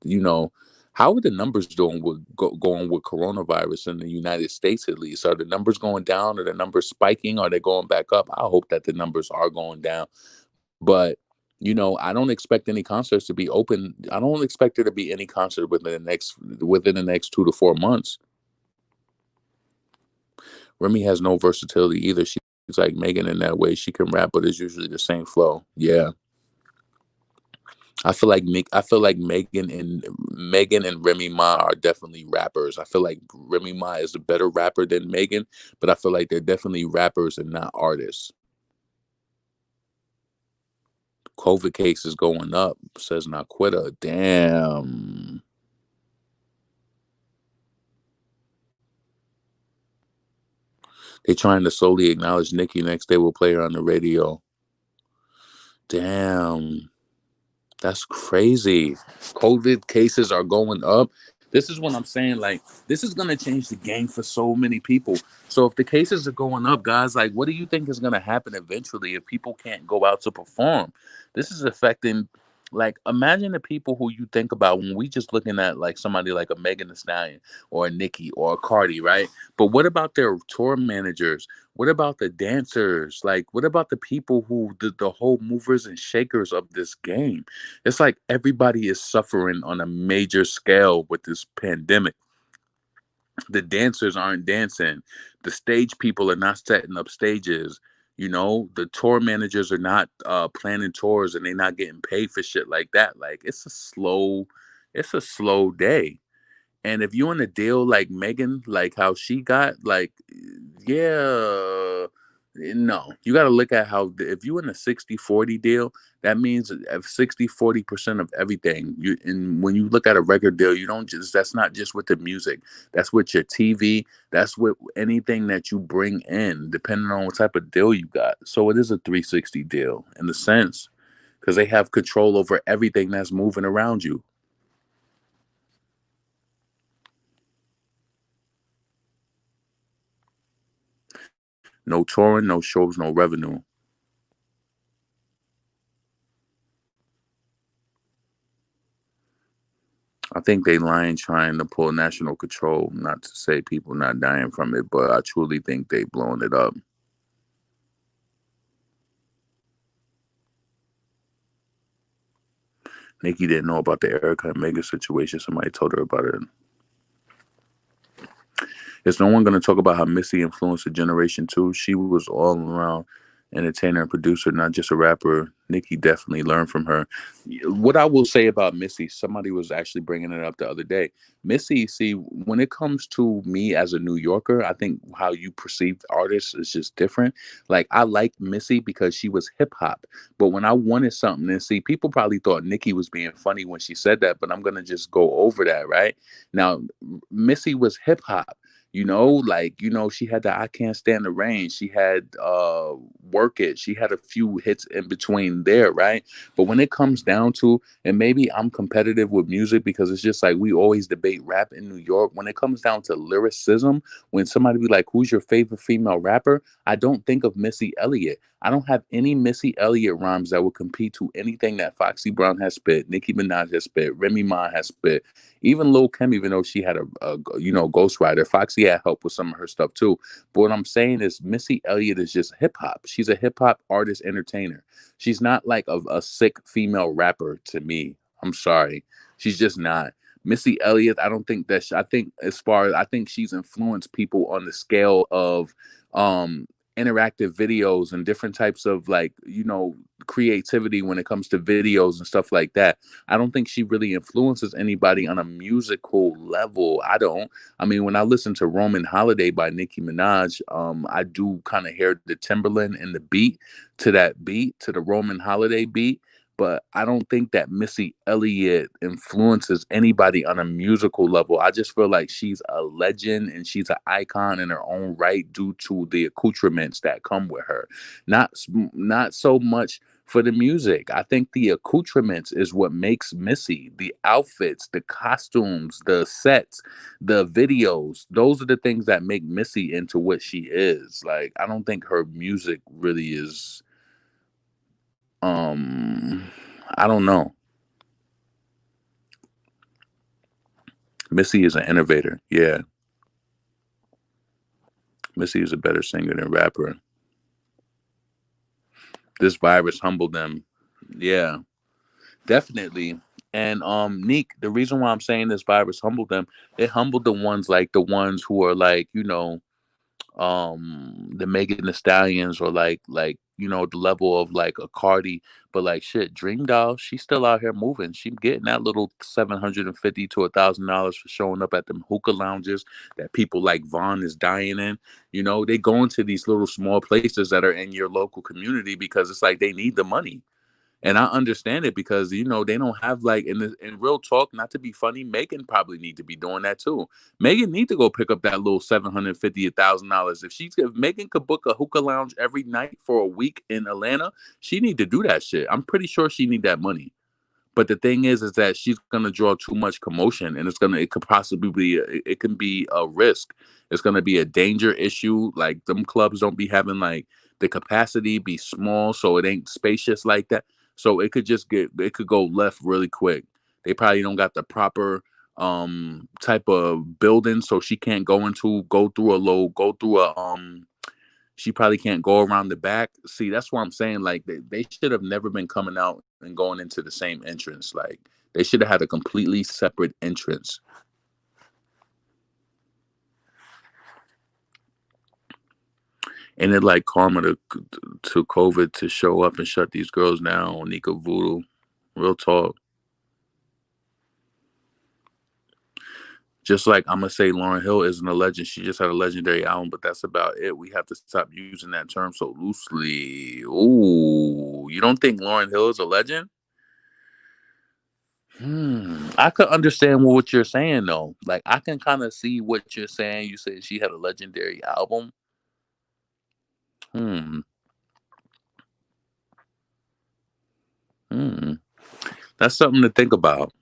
How are the numbers doing going with coronavirus in the United States at least? Are the numbers going down? Are the numbers spiking? Are they going back up? I hope that the numbers are going down, but I don't expect any concerts to be open. I don't expect there to be any concert within the next 2 to 4 months. Remy has no versatility either. She's like Megan in that way. She can rap, but it's usually the same flow. Yeah, I feel like Megan and Remy Ma are definitely rappers. I feel like Remy Ma is a better rapper than Megan, but I feel like they're definitely rappers and not artists. COVID cases going up, says Naquita. Damn. They trying to solely acknowledge Nicki. Next day will play her on the radio. Damn. That's crazy. COVID cases are going up. This is what I'm saying. Like, this is gonna change the game for so many people. So if the cases are going up, guys, like, what do you think is gonna happen eventually if people can't go out to perform? This is affecting. Like, imagine the people who you think about when we just looking at like somebody like a Megan Thee Stallion or a Nicki or a Cardi, right? But what about their tour managers? What about the dancers? Like, what about the people who the whole movers and shakers of this game? It's like everybody is suffering on a major scale with this pandemic. The dancers aren't dancing. The stage people are not setting up stages. You know, the tour managers are not planning tours and they're not getting paid for shit like that. Like it's a slow day. And if you in a deal like Megan, like how she got, like, yeah, no, you got to look at how, if you in a 60-40 deal, that means 60-40% of everything. And when you look at a record deal, you don't just, that's not just with the music, that's with your TV, that's with anything that you bring in, depending on what type of deal you got. So it is a 360 deal in a sense, because they have control over everything that's moving around you. No touring, no shows, no revenue. I think they lying trying to pull national control. Not to say people not dying from it, but I truly think they blowing it up. Nicki didn't know about the Erica and Megan situation. Somebody told her about it. Is no one going to talk about how Missy influenced a generation too? She was all around entertainer and producer, not just a rapper. Nicki definitely learned from her. What I will say about Missy, somebody was actually bringing it up the other day. Missy, see, when it comes to me as a New Yorker, I think how you perceive artists is just different. Like, I like Missy because she was hip hop, but when I wanted something, and see, people probably thought Nicki was being funny when she said that, but I'm gonna just go over that right now. Missy was hip hop, you know, like, you know, she had the I Can't Stand the Rain, she had Work It, she had a few hits in between there, right? But when it comes down to, and maybe I'm competitive with music because it's just like we always debate rap in New York, when it comes down to lyricism, when somebody be like, who's your favorite female rapper, I don't think of Missy Elliott. I don't have any Missy Elliott rhymes that would compete to anything that Foxy Brown has spit, Nicki Minaj has spit, Remy Ma has spit, even Lil Kim, even though she had a you know, ghostwriter. Foxy had help with some of her stuff too. But what I'm saying is Missy Elliott is just hip hop. She's a hip hop artist, entertainer. She's not like a sick female rapper to me. I'm sorry. She's just not. Missy Elliott, I don't think that I think, as far as, I think she's influenced people on the scale of um interactive videos and different types of, like, you know, creativity when it comes to videos and stuff like that. I don't think she really influences anybody on a musical level. I don't. I mean, when I listen to Roman Holiday by Nicki Minaj, I do kind of hear the Timberland and the beat to that beat, to the Roman Holiday beat. But I don't think that Missy Elliott influences anybody on a musical level. I just feel like she's a legend and she's an icon in her own right due to the accoutrements that come with her. Not not so much for the music. I think the accoutrements is what makes Missy. The outfits, the costumes, the sets, the videos. Those are the things that make Missy into what she is. Like, I don't think her music really is um I don't know. Missy is an innovator. Yeah. Missy is a better singer than rapper. This virus humbled them. Yeah. Definitely. And Neek, the reason why I'm saying this virus humbled them, it humbled the ones, like the ones who are like, you know, the Megan Thee Stallions, or like the level of like a Cardi, but like shit, Dream Doll, she's still out here moving. She getting that little $750 to $1,000 for showing up at them hookah lounges that people like Vaughn is dying in. They go into these little small places that are in your local community because it's like they need the money. And I understand it because they don't have like in real talk, not to be funny, Megan probably need to be doing that too. Megan need to go pick up that little $750 $1,000. If Megan could book a hookah lounge every night for a week in Atlanta, she need to do that shit. I'm pretty sure she need that money. But the thing is that she's gonna draw too much commotion, and it could possibly be it can be a risk. It's gonna be a danger issue. Like them clubs don't be having like the capacity be small, so it ain't spacious like that. So it could go left really quick. They probably don't got the proper type of building, so she can't go through a she probably can't go around the back. See, that's what I'm saying. Like they should have never been coming out and going into the same entrance. Like they should have had a completely separate entrance. And it like karma to COVID to show up and shut these girls down on Nika Voodoo. Real talk. Just like I'm gonna say Lauryn Hill isn't a legend. She just had a legendary album, but that's about it. We have to stop using that term so loosely. Ooh, you don't think Lauryn Hill is a legend? I could understand what you're saying though. Like I can kind of see what you're saying. You said she had a legendary album. Hmm. Hmm. That's something to think about.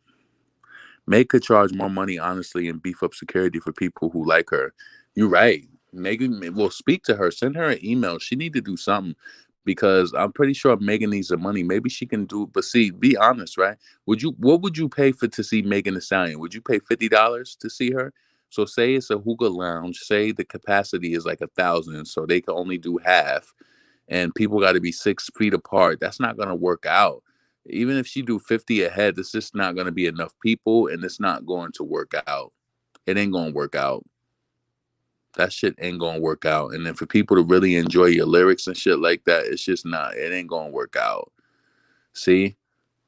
May could charge more money, honestly, and beef up security for people who like her. You're right. Megan will speak to her. Send her an email. She need to do something because I'm pretty sure Megan needs the money. Maybe she can do. But see, be honest, right? What would you pay for to see Megan Thee Stallion? Would you pay $50 to see her? So say it's a hookah lounge. Say the capacity is like 1,000, so they can only do half, and people got to be 6 feet apart. That's not gonna work out. Even if she do 50 ahead, it's just not gonna be enough people, and it's not going to work out. It ain't gonna work out. That shit ain't gonna work out. And then for people to really enjoy your lyrics and shit like that, it's just not. It ain't gonna work out. See.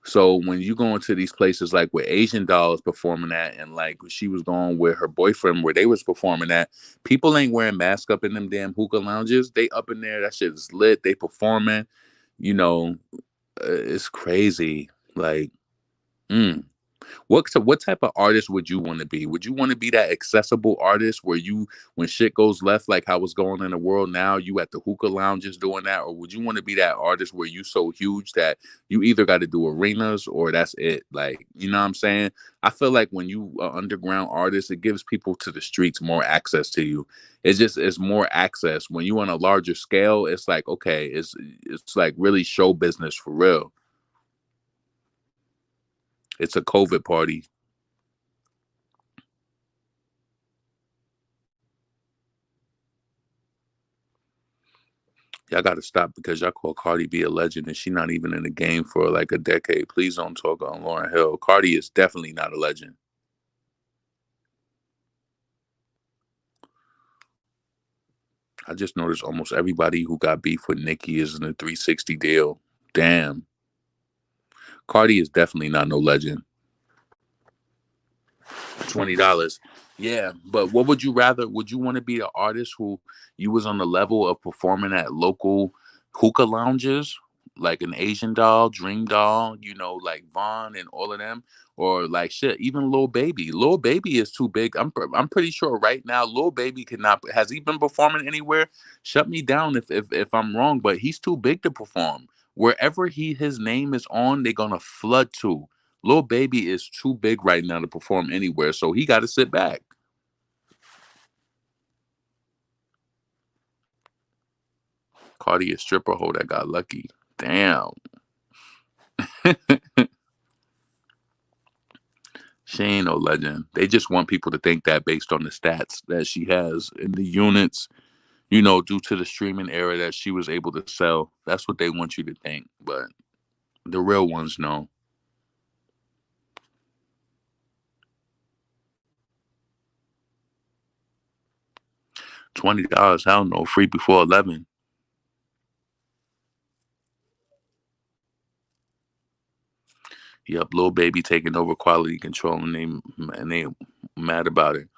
So when you go into these places like where Asian Doll is performing at, and like she was going with her boyfriend where they was performing at, people ain't wearing masks up in them damn hookah lounges. They up in there, that shit is lit. They performing, you know, it's crazy. Like, mm. What type of artist would you want to be? Would you want to be that accessible artist where when shit goes left, like how it's going in the world now, you at the hookah lounges doing that, or would you want to be that artist where you so huge that you either got to do arenas or that's it? Like, you know what I'm saying? I feel like when you are underground artist, it gives people to the streets more access to you. It's more access. When you on a larger scale, it's like okay, it's like really show business for real. It's a COVID party. Y'all got to stop because y'all call Cardi B a legend and she not even in the game for like a decade. Please don't talk on Lauryn Hill. Cardi is definitely not a legend. I just noticed almost everybody who got beef with Nicki is in a 360 deal. Damn. Cardi is definitely not no legend. $20. Yeah, but what would you rather? Would you want to be an artist who you was on the level of performing at local hookah lounges, like an Asian Doll, Dream Doll, like Vaughn and all of them, or like shit, even Lil Baby. Lil Baby is too big. I'm pretty sure right now Lil Baby cannot. Has he been performing anywhere? Shut me down if I'm wrong, but he's too big to perform. Wherever his name is on, they're gonna flood to. Lil Baby is too big right now to perform anywhere, so he got to sit back. Cardi a stripper hoe that got lucky. Damn. She ain't no legend. They just want people to think that based on the stats that she has in the units, due to the streaming era that she was able to sell. That's what they want you to think. But the real ones know. $20, hell no, free before 11. Yep, Lil Baby taking over quality control, and they mad about it.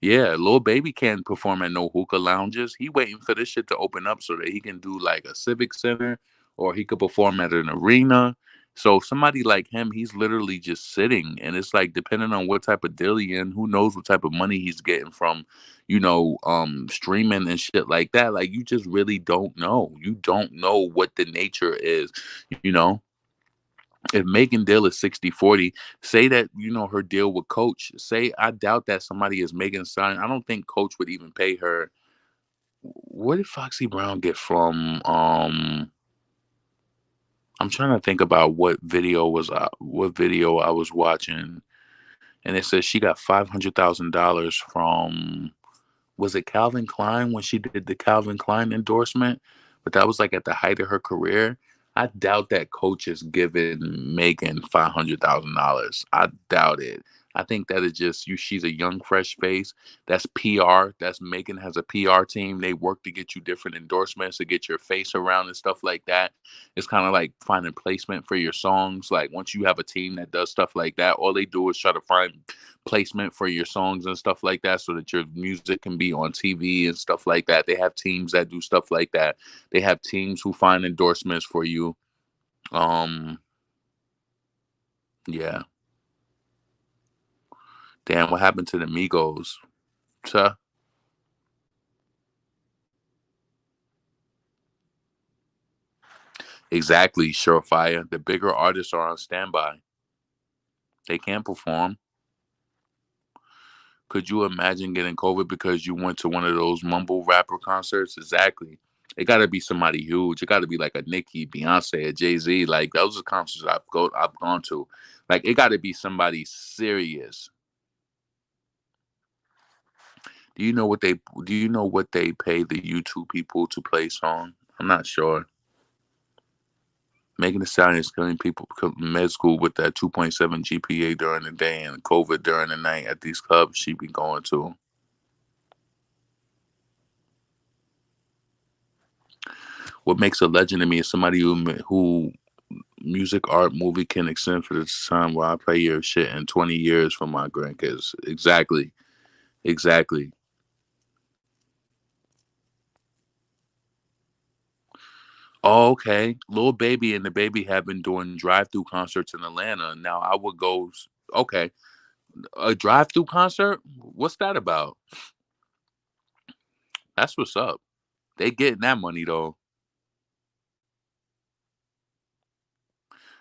Yeah, Lil Baby can't perform at no hookah lounges. He waiting for this shit to open up so that he can do like a civic center, or he could perform at an arena. So somebody like him, he's literally just sitting, and it's like depending on what type of deal he in, who knows what type of money he's getting from, streaming and shit like that. Like you just really don't know. You don't know what the nature is, you know if Megan deal is 60-40, say that, her deal with Coach. Say, I doubt that somebody is Megan sign. I don't think Coach would even pay her. What did Foxy Brown get from I'm trying to think about what video I was watching, and it says she got $500,000 from, was it Calvin Klein when she did the Calvin Klein endorsement? But that was like at the height of her career. I doubt that Coach is giving Megan $500,000. I doubt it. I think that is just you. She's a young, fresh face. That's PR. That's Megan has a PR team. They work to get you different endorsements to get your face around and stuff like that. It's kind of like finding placement for your songs. Like once you have a team that does stuff like that, all they do is try to find placement for your songs and stuff like that so that your music can be on TV and stuff like that. They have teams that do stuff like that. They have teams who find endorsements for you. Um yeah. Damn, what happened to the Migos? Tuh. Exactly, Surefire. The bigger artists are on standby. They can't perform. Could you imagine getting COVID because you went to one of those mumble rapper concerts? Exactly. It got to be somebody huge. It got to be like a Nicki, Beyonce, a Jay Z. Like those are concerts I've gone to. Like it got to be somebody serious. Do you know what they Do you know what they pay the YouTube people to play song? I'm not sure. Megan Thee Stallion is killing people med school with that 2.7 GPA during the day and COVID during the night at these clubs she be going to. What makes a legend to me is somebody who music, art, movie can extend for the time where I play your shit in 20 years for my grandkids. Exactly. Exactly. Oh, okay. Lil Baby and the Baby have been doing drive-through concerts in Atlanta. Now I would go. Okay, a drive-through concert. What's that about? That's what's up. They getting that money though.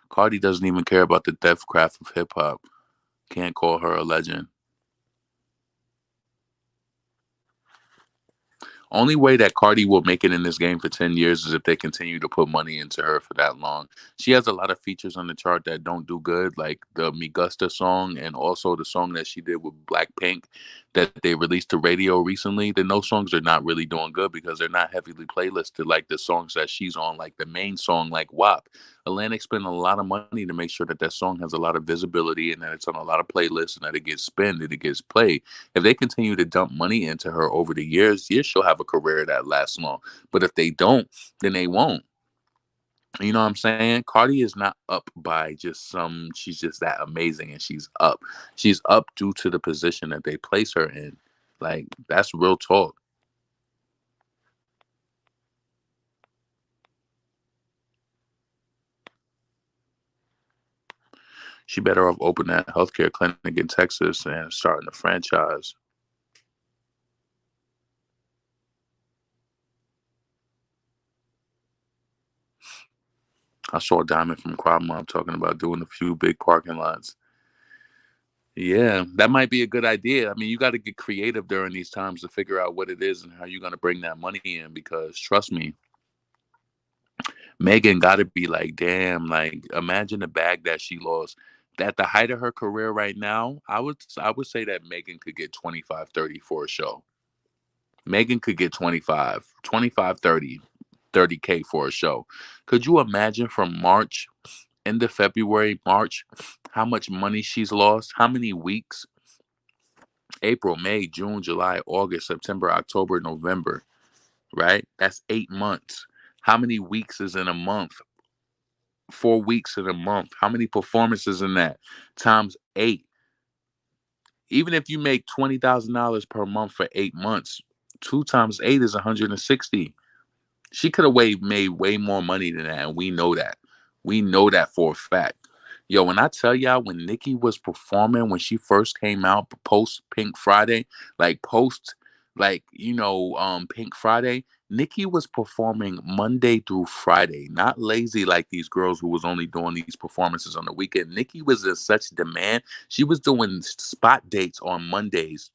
Cardi doesn't even care about the death craft of hip hop. Can't call her a legend. Only way that Cardi will make it in this game for 10 years is if they continue to put money into her for that long. She has a lot of features on the chart that don't do good, like the Migusta song and also the song that she did with Blackpink that they released to radio recently. Then those songs are not really doing good because they're not heavily playlisted like the songs that she's on, like the main song, like WAP. Atlantic spent a lot of money to make sure that that song has a lot of visibility and that it's on a lot of playlists and that it gets spin, that it gets played. If they continue to dump money into her over the years, yes, she'll have a career that lasts long. But if they don't, then they won't. You know what I'm saying? Cardi is not up by just she's just that amazing and she's up. She's up due to the position that they place her in. Like, that's real talk. She better off opening that healthcare clinic in Texas and starting a franchise. I saw Diamond from Crop Mob talking about doing a few big parking lots. Yeah, that might be a good idea. I mean, you got to get creative during these times to figure out what it is and how you're going to bring that money in because trust me, Megan got to be like, damn, like imagine the bag that she lost. At the height of her career right now, I would say that Megan could get 25, 30 for a show. Megan could get 25, 25, 30, 30K for a show. Could you imagine from March into February, March, how much money she's lost? How many weeks? April, May, June, July, August, September, October, November, right? That's 8 months. How many weeks is in a month? 4 weeks in a month. How many performances in that? Times eight. Even if you make $20,000 per month for 8 months, two times eight is 160. She could have made way more money than that, and we know that. We know that for a fact. Yo, when I tell y'all, when Nicki was performing when she first came out post Pink Friday, like post Pink Friday, Nicki was performing Monday through Friday, not lazy like these girls who was only doing these performances on the weekend. Nicki was in such demand. She was doing spot dates on Mondays,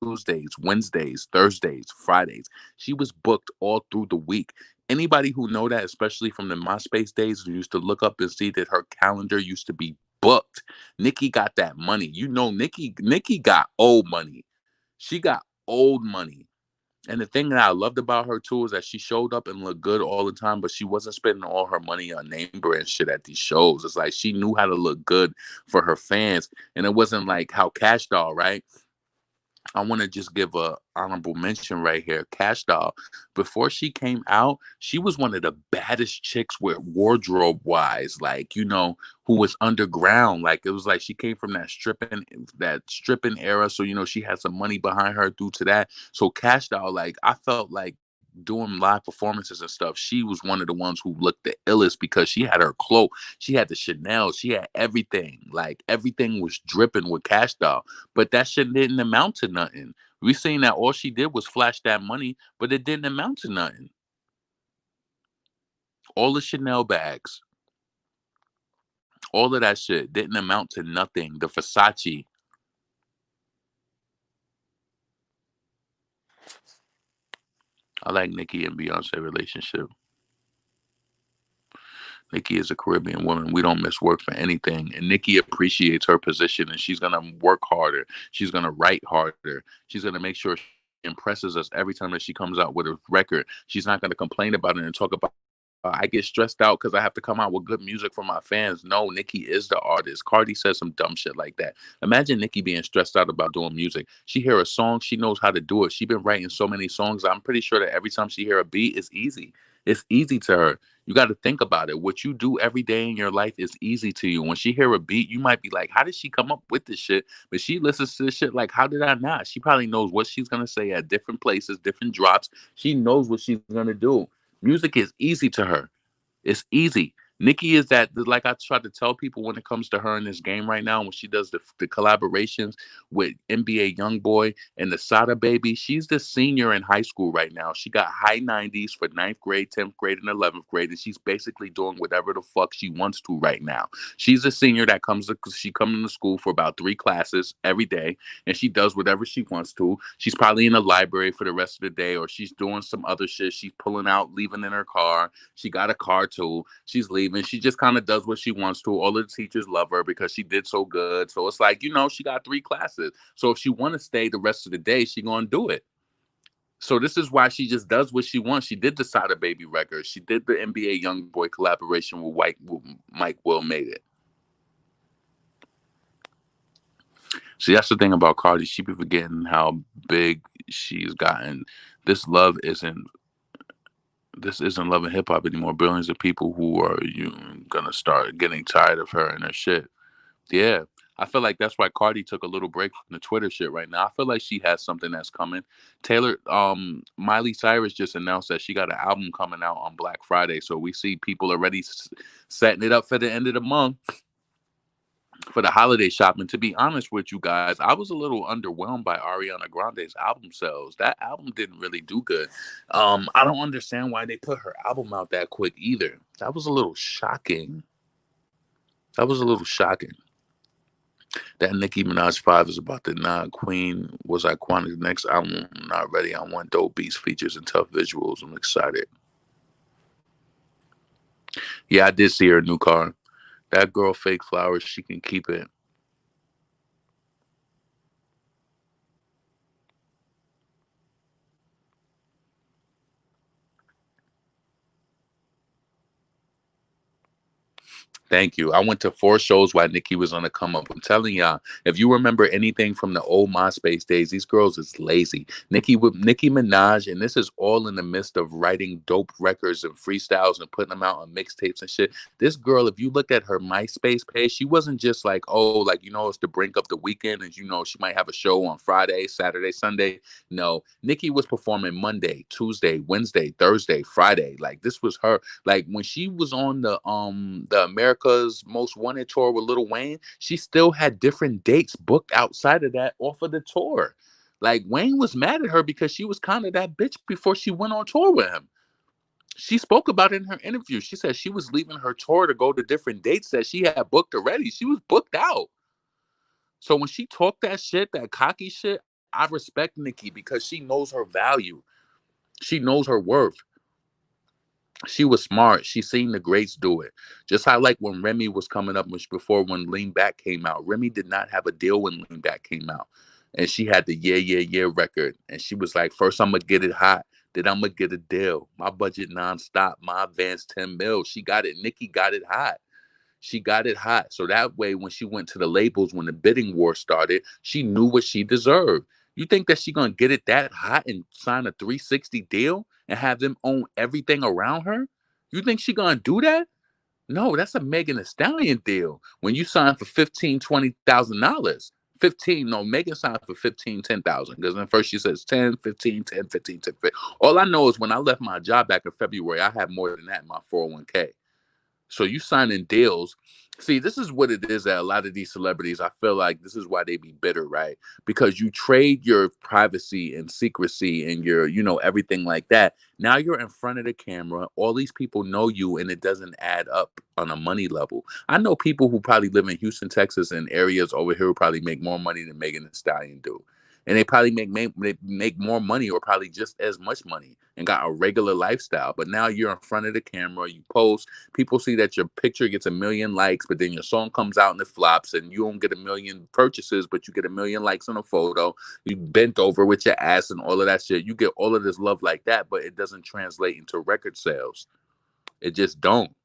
Tuesdays, Wednesdays, Thursdays, Fridays. She was booked all through the week. Anybody who know that, especially from the MySpace days, who used to look up and see that her calendar used to be booked. Nicki got that money. You know, Nicki got old money. She got old money. And the thing that I loved about her too is that she showed up and looked good all the time, but she wasn't spending all her money on name brand shit at these shows. It's like she knew how to look good for her fans. And it wasn't like how Cash Doll, right? I want to just give a honorable mention right here. Cash Doll, before she came out, she was one of the baddest chicks with wardrobe wise, like, who was underground. Like it was like she came from that stripping era. So, she had some money behind her due to that. So Cash Doll, like I felt like doing live performances and stuff, she was one of the ones who looked the illest because she had her cloak, she had the Chanel, she had everything. Like everything was dripping with Cash Doll. But that shit didn't amount to nothing. We seen that all she did was flash that money, but it didn't amount to nothing. All the Chanel bags, all of that shit didn't amount to nothing. The Versace. I like Nicki and Beyonce relationship. Nicki is a Caribbean woman. We don't miss work for anything. And Nicki appreciates her position and she's gonna work harder. She's gonna write harder. She's gonna make sure she impresses us every time that she comes out with a record. She's not gonna complain about it and talk about I get stressed out because I have to come out with good music for my fans. No, Nicki is the artist. Cardi says some dumb shit like that. Imagine Nicki being stressed out about doing music. She hear a song, she knows how to do it. She's been writing so many songs. I'm pretty sure that every time she hear a beat, it's easy. It's easy to her. You got to think about it. What you do every day in your life is easy to you. When she hear a beat, you might be like, "How did she come up with this shit?" But she listens to this shit like, "How did I not?" She probably knows what she's gonna say at different places, different drops. She knows what she's gonna do. Music is easy to her. It's easy. Nicki is that, like I try to tell people when it comes to her in this game right now, when she does the collaborations with NBA Youngboy and the Sada Baby, she's the senior in high school right now. She got high 90s for ninth grade, 10th grade, and 11th grade, and she's basically doing whatever the fuck she wants to right now. She's a senior that she comes to school for about 3 classes every day, and she does whatever she wants to. She's probably in the library for the rest of the day, or she's doing some other shit. She's pulling out, leaving in her car. She got a car too. She's leaving. She just kind of does what she wants to. All the teachers love her because she did so good. So it's like, she got 3 classes. So if she want to stay the rest of the day, she gonna do it. So this is why she just does what she wants. She did the Sada Baby record. She did the NBA Youngboy collaboration with Mike Will made it. See, that's the thing about Cardi. She be forgetting how big she's gotten. This love isn't this isn't love and hip hop anymore. Billions of people who are gonna start getting tired of her and her shit. Yeah. I feel like that's why Cardi took a little break from the Twitter shit right now. I feel like she has something that's coming. Miley Cyrus just announced that she got an album coming out on Black Friday. So we see people already setting it up for the end of the month for the holiday shopping. To be honest with you guys, I was a little underwhelmed by Ariana Grande's album sales. That album didn't really do good. I don't understand why they put her album out that quick either. That was a little shocking. That was a little shocking. That Nicki Minaj 5 is about the nod. Queen was iconic. The next album, I'm not ready. I want dope beats, features, and tough visuals. I'm excited. Yeah, I did see her new car. That girl, Fake Flowers, she can keep it. Thank you. I went to 4 shows while Nicki was on the come up. I'm telling y'all, if you remember anything from the old MySpace days, these girls is lazy. Nicki Minaj, and this is all in the midst of writing dope records and freestyles and putting them out on mixtapes and shit. This girl, if you look at her MySpace page, she wasn't just like, oh, like it's to brink up the weekend, and she might have a show on Friday, Saturday, Sunday. No, Nicki was performing Monday, Tuesday, Wednesday, Thursday, Friday. Like this was her. Like when she was on the America's Most Wanted tour with Lil Wayne, she still had different dates booked outside of that off of the tour. Like Wayne was mad at her because she was kind of that bitch before she went on tour with him. She spoke about it in her interview. She said she was leaving her tour to go to different dates that she had booked already. She was booked out. So when she talked that shit, that cocky shit, I respect Nicki because she knows her value. She knows her worth. She was smart. She seen the greats do it. Just how like when Remy was coming up, which before when Lean Back came out, Remy did not have a deal when Lean Back came out. And she had the Yeah, Yeah, Yeah record. And she was like, first I'm gonna get it hot, then I'm gonna get a deal. My budget nonstop, my advance 10 mil. She got it. Nicki got it hot. She got it hot. So that way, when she went to the labels, when the bidding war started, she knew what she deserved. You think that she gonna get it that hot and sign a 360 deal and have them own everything around her? You think she gonna do that? No, that's a Megan Thee Stallion deal. When you sign for $15,000, $20,000. 15, no, Megan signed for 15, 10,000. Because then first she says 10, 15, 10, 15, 10, 15. All I know is when I left my job back in February, I had more than that in my 401k. So you signing deals. See, this is what it is that a lot of these celebrities, I feel like this is why they be bitter, right? Because you trade your privacy and secrecy and your, everything like that. Now you're in front of the camera. All these people know you and it doesn't add up on a money level. I know people who probably live in Houston, Texas and areas over here who probably make more money than Megan Thee Stallion do. And they probably make more money or probably just as much money and got a regular lifestyle. But now you're in front of the camera, you post, people see that your picture gets 1 million likes, but then your song comes out and it flops and you don't get 1 million purchases, but you get 1 million likes on a photo. You bent over with your ass and all of that shit. You get all of this love like that, but it doesn't translate into record sales. It just don't.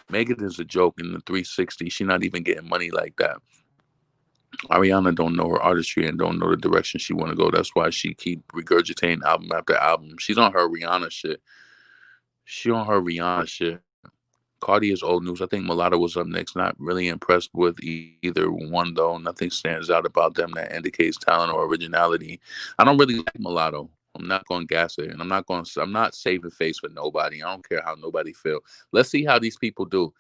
Megan is a joke in the 360. She's not even getting money like that. Ariana don't know her artistry and don't know the direction she want to go. That's why she keep regurgitating album after album. She's on her Rihanna shit. She on her Rihanna shit. Cardi is old news. I think Mulatto was up next. Not really impressed with either one though. Nothing stands out about them that indicates talent or originality. I don't really like Mulatto. I'm not going to gas it, and I'm not saving face for nobody. I don't care how nobody feel. Let's see how these people do.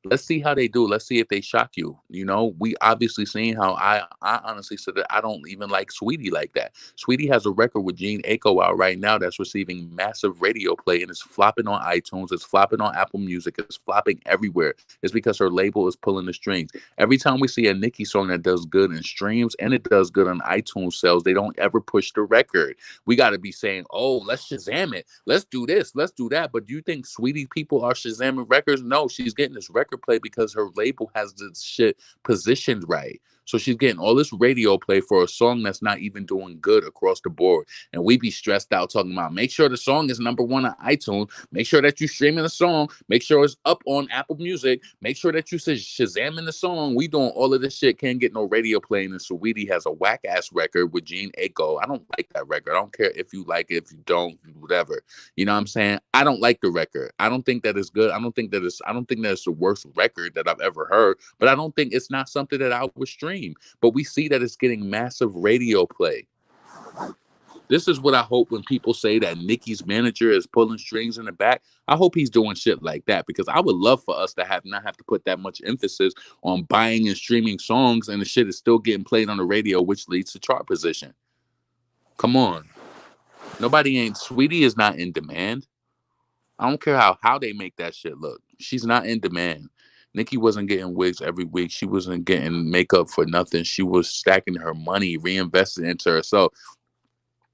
Let's see how they do. Let's see if they shock you. We obviously seen how I honestly said that I don't even like Sweetie like that. Sweetie has a record with Gene Aiko out right now that's receiving massive radio play and it's flopping on iTunes. It's flopping on Apple Music. It's flopping everywhere. It's because her label is pulling the strings. Every time we see a Nicki song that does good in streams and it does good on iTunes sales, they don't ever push the record. We got to be saying, oh, let's Shazam it. Let's do this. Let's do that. But do you think Sweetie people are Shazamming records? No, she's getting this record play because her label has this shit positioned right. So she's getting all this radio play for a song that's not even doing good across the board. And we be stressed out talking about make sure the song is number 1 on iTunes. Make sure that you're streaming the song. Make sure it's up on Apple Music. Make sure that you say Shazamming the song. We doing all of this shit. Can't get no radio playing. And Saweetie has a whack ass record with Gene Aiko. I don't like that record. I don't care if you like it, if you don't, whatever. You know what I'm saying? I don't like the record. I don't think that it's good. I don't think that it's the worst record that I've ever heard, but I don't think it's not something that I would stream. But we see that it's getting massive radio play. This is what I hope when people say that Nicki's manager is pulling strings in the back. I hope he's doing shit like that because I would love for us to not have to put that much emphasis on buying and streaming songs and the shit is still getting played on the radio, which leads to chart position. Come on. Sweetie is not in demand. I don't care how they make that shit look. She's not in demand. Nicki wasn't getting wigs every week. She wasn't getting makeup for nothing. She was stacking her money, reinvesting into herself.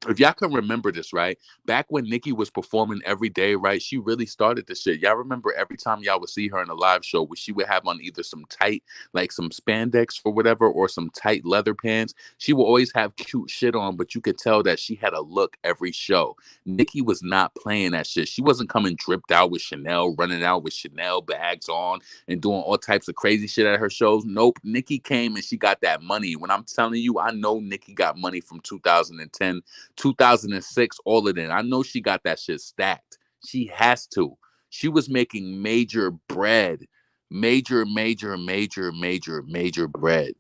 If y'all can remember this, right? Back when Nicki was performing every day, right? She really started the shit. Y'all remember every time y'all would see her in a live show, where she would have on either some tight, like some spandex or whatever, or some tight leather pants. She would always have cute shit on, but you could tell that she had a look every show. Nicki was not playing that shit. She wasn't coming dripped out with Chanel, running out with Chanel bags on and doing all types of crazy shit at her shows. Nope. Nicki came and she got that money. When I'm telling you, I know Nicki got money from 2010, 2006, all of them. I know she got that shit stacked. She has to. She was making major bread. Major bread.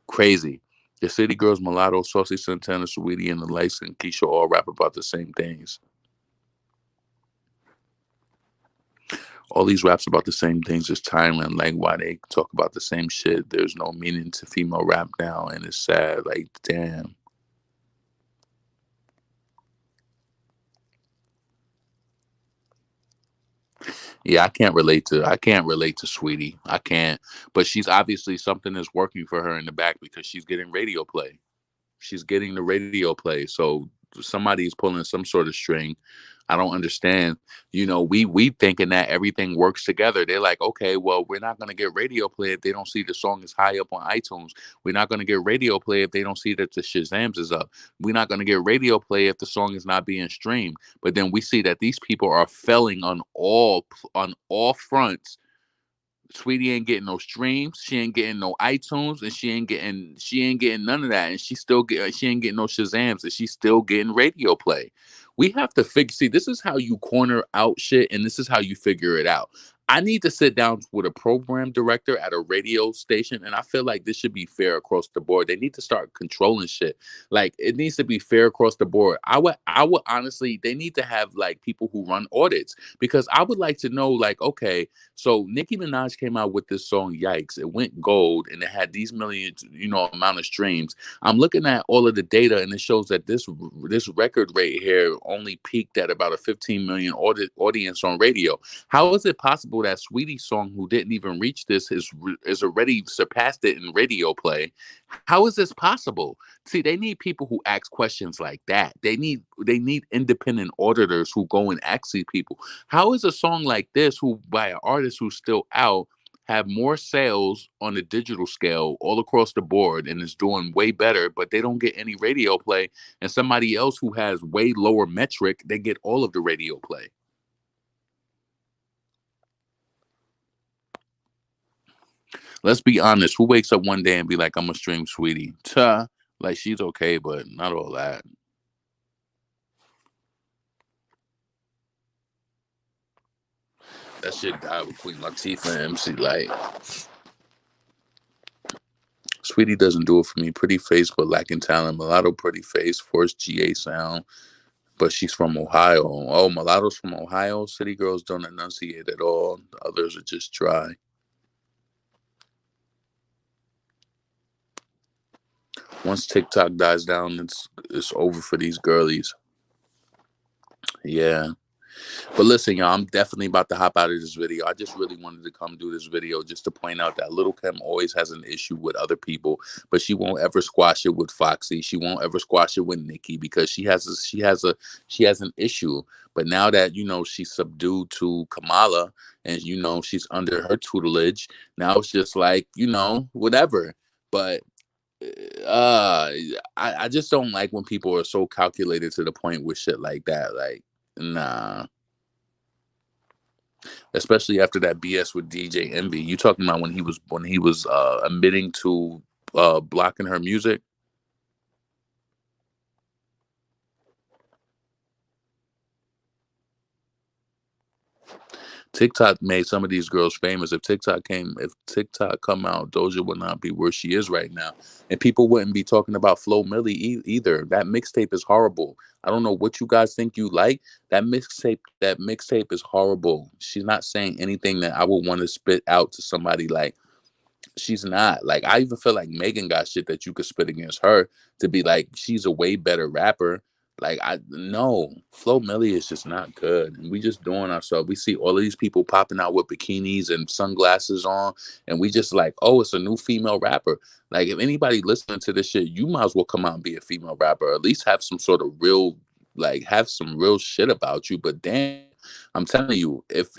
Crazy. The City Girls, Mulatto, Saucy Santana, Sweetie, and the Lights and Keisha all rap about the same things. All these raps about the same things is tiring. Like, why they talk about the same shit? There's no meaning to female rap now, and it's sad. Like, damn. Yeah, I can't relate to Sweetie. I can't. But she's obviously something is working for her in the back because she's getting radio play. She's getting the radio play. So somebody's pulling some sort of string. I don't understand. We thinking that everything works together. They're like, okay, well, we're not gonna get radio play if they don't see the song is high up on iTunes. We're not gonna get radio play if they don't see that the Shazams is up. We're not gonna get radio play if the song is not being streamed. But then we see that these people are failing on all fronts. Sweetie ain't getting no streams. She ain't getting no iTunes, and she ain't getting none of that. And she ain't getting no Shazams, and she's still getting radio play. We have to figure. See, this is how you corner out shit, and this is how you figure it out. I need to sit down with a program director at a radio station, and I feel like this should be fair across the board. They need to start controlling shit. Like, it needs to be fair across the board. I would honestly, they need to have like people who run audits, because I would like to know, like, okay, so Nicki Minaj came out with this song, Yikes. It went gold and it had these millions, amount of streams. I'm looking at all of the data, and it shows that this record rate here only peaked at about a 15 million audience on radio. How is it possible that Sweetie's song, who didn't even reach this, is already surpassed it in radio play? How is this possible? See, they need people who ask questions like that. They need independent auditors who go and ask these people. How is a song like this, who by an artist who's still out, have more sales on a digital scale all across the board and is doing way better, but they don't get any radio play, and somebody else who has way lower metric, they get all of the radio play? Let's be honest. Who wakes up one day and be like, I'm gonna stream Sweetie? Tuh. Like, she's okay, but not all that. That shit died with Queen Latifah and MC Light. Sweetie doesn't do it for me. Pretty face, but lacking talent. Mulatto, pretty face, forced GA sound, but she's from Ohio. Oh, Mulatto's from Ohio. City girls don't enunciate at all. The others are just dry. Once TikTok dies down, it's over for these girlies. Yeah. But listen, y'all, I'm definitely about to hop out of this video. I just really wanted to come do this video just to point out that Little Kim always has an issue with other people, but she won't ever squash it with Foxy. She won't ever squash it with Nicki, because she has an issue. But now that she's subdued to Kamala, and she's under her tutelage, now it's just like, whatever. But I just don't like when people are so calculated to the point with shit like that. Like, nah. Especially after that BS with DJ Envy. You talking about when he was admitting to blocking her music? TikTok made some of these girls famous. If TikTok come out, Doja would not be where she is right now, and people wouldn't be talking about Flo Milli either. That mixtape is horrible. I don't know what you guys think you like. That mixtape is horrible. She's not saying anything that I would want to spit out to somebody. Like, she's not. Like, I even feel like Megan got shit that you could spit against her, to be like, she's a way better rapper. Like I no, Flo Milli is just not good, and we just doing ourselves. We see all of these people popping out with bikinis and sunglasses on, and we just like, oh, it's a new female rapper. Like if anybody listening to this shit, you might as well come out and be a female rapper, or at least have some sort of real, like have some real shit about you. But damn, I'm telling you, if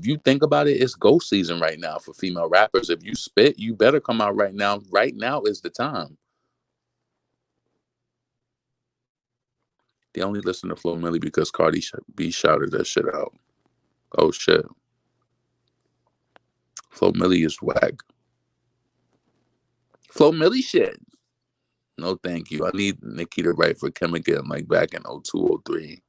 you think about it, it's go season right now for female rappers. If you spit, you better come out right now. Right now is the time. They only listen to Flo Milli because Cardi B shouted that shit out. Oh shit, Flo Milli is whack. Flo Milli shit. No, thank you. I need Nicki to write for Kim again, like back in 02, 03.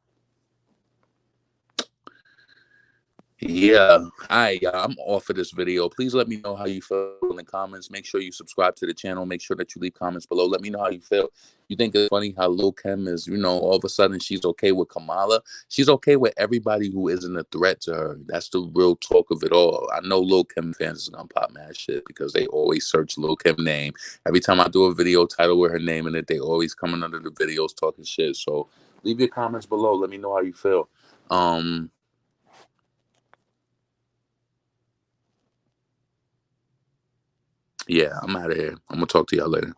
Yeah. All right, y'all. I'm off of this video. Please let me know how you feel in the comments. Make sure you subscribe to the channel. Make sure that you leave comments below. Let me know how you feel. You think it's funny how Lil Kim is, all of a sudden she's okay with Kamala? She's okay with everybody who isn't a threat to her. That's the real talk of it all. I know Lil Kim fans is gonna pop mad shit because they always search Lil Kim name. Every time I do a video title with her name in it, they always coming under the videos talking shit. So leave your comments below. Let me know how you feel. Yeah, I'm out of here. I'm gonna talk to y'all later.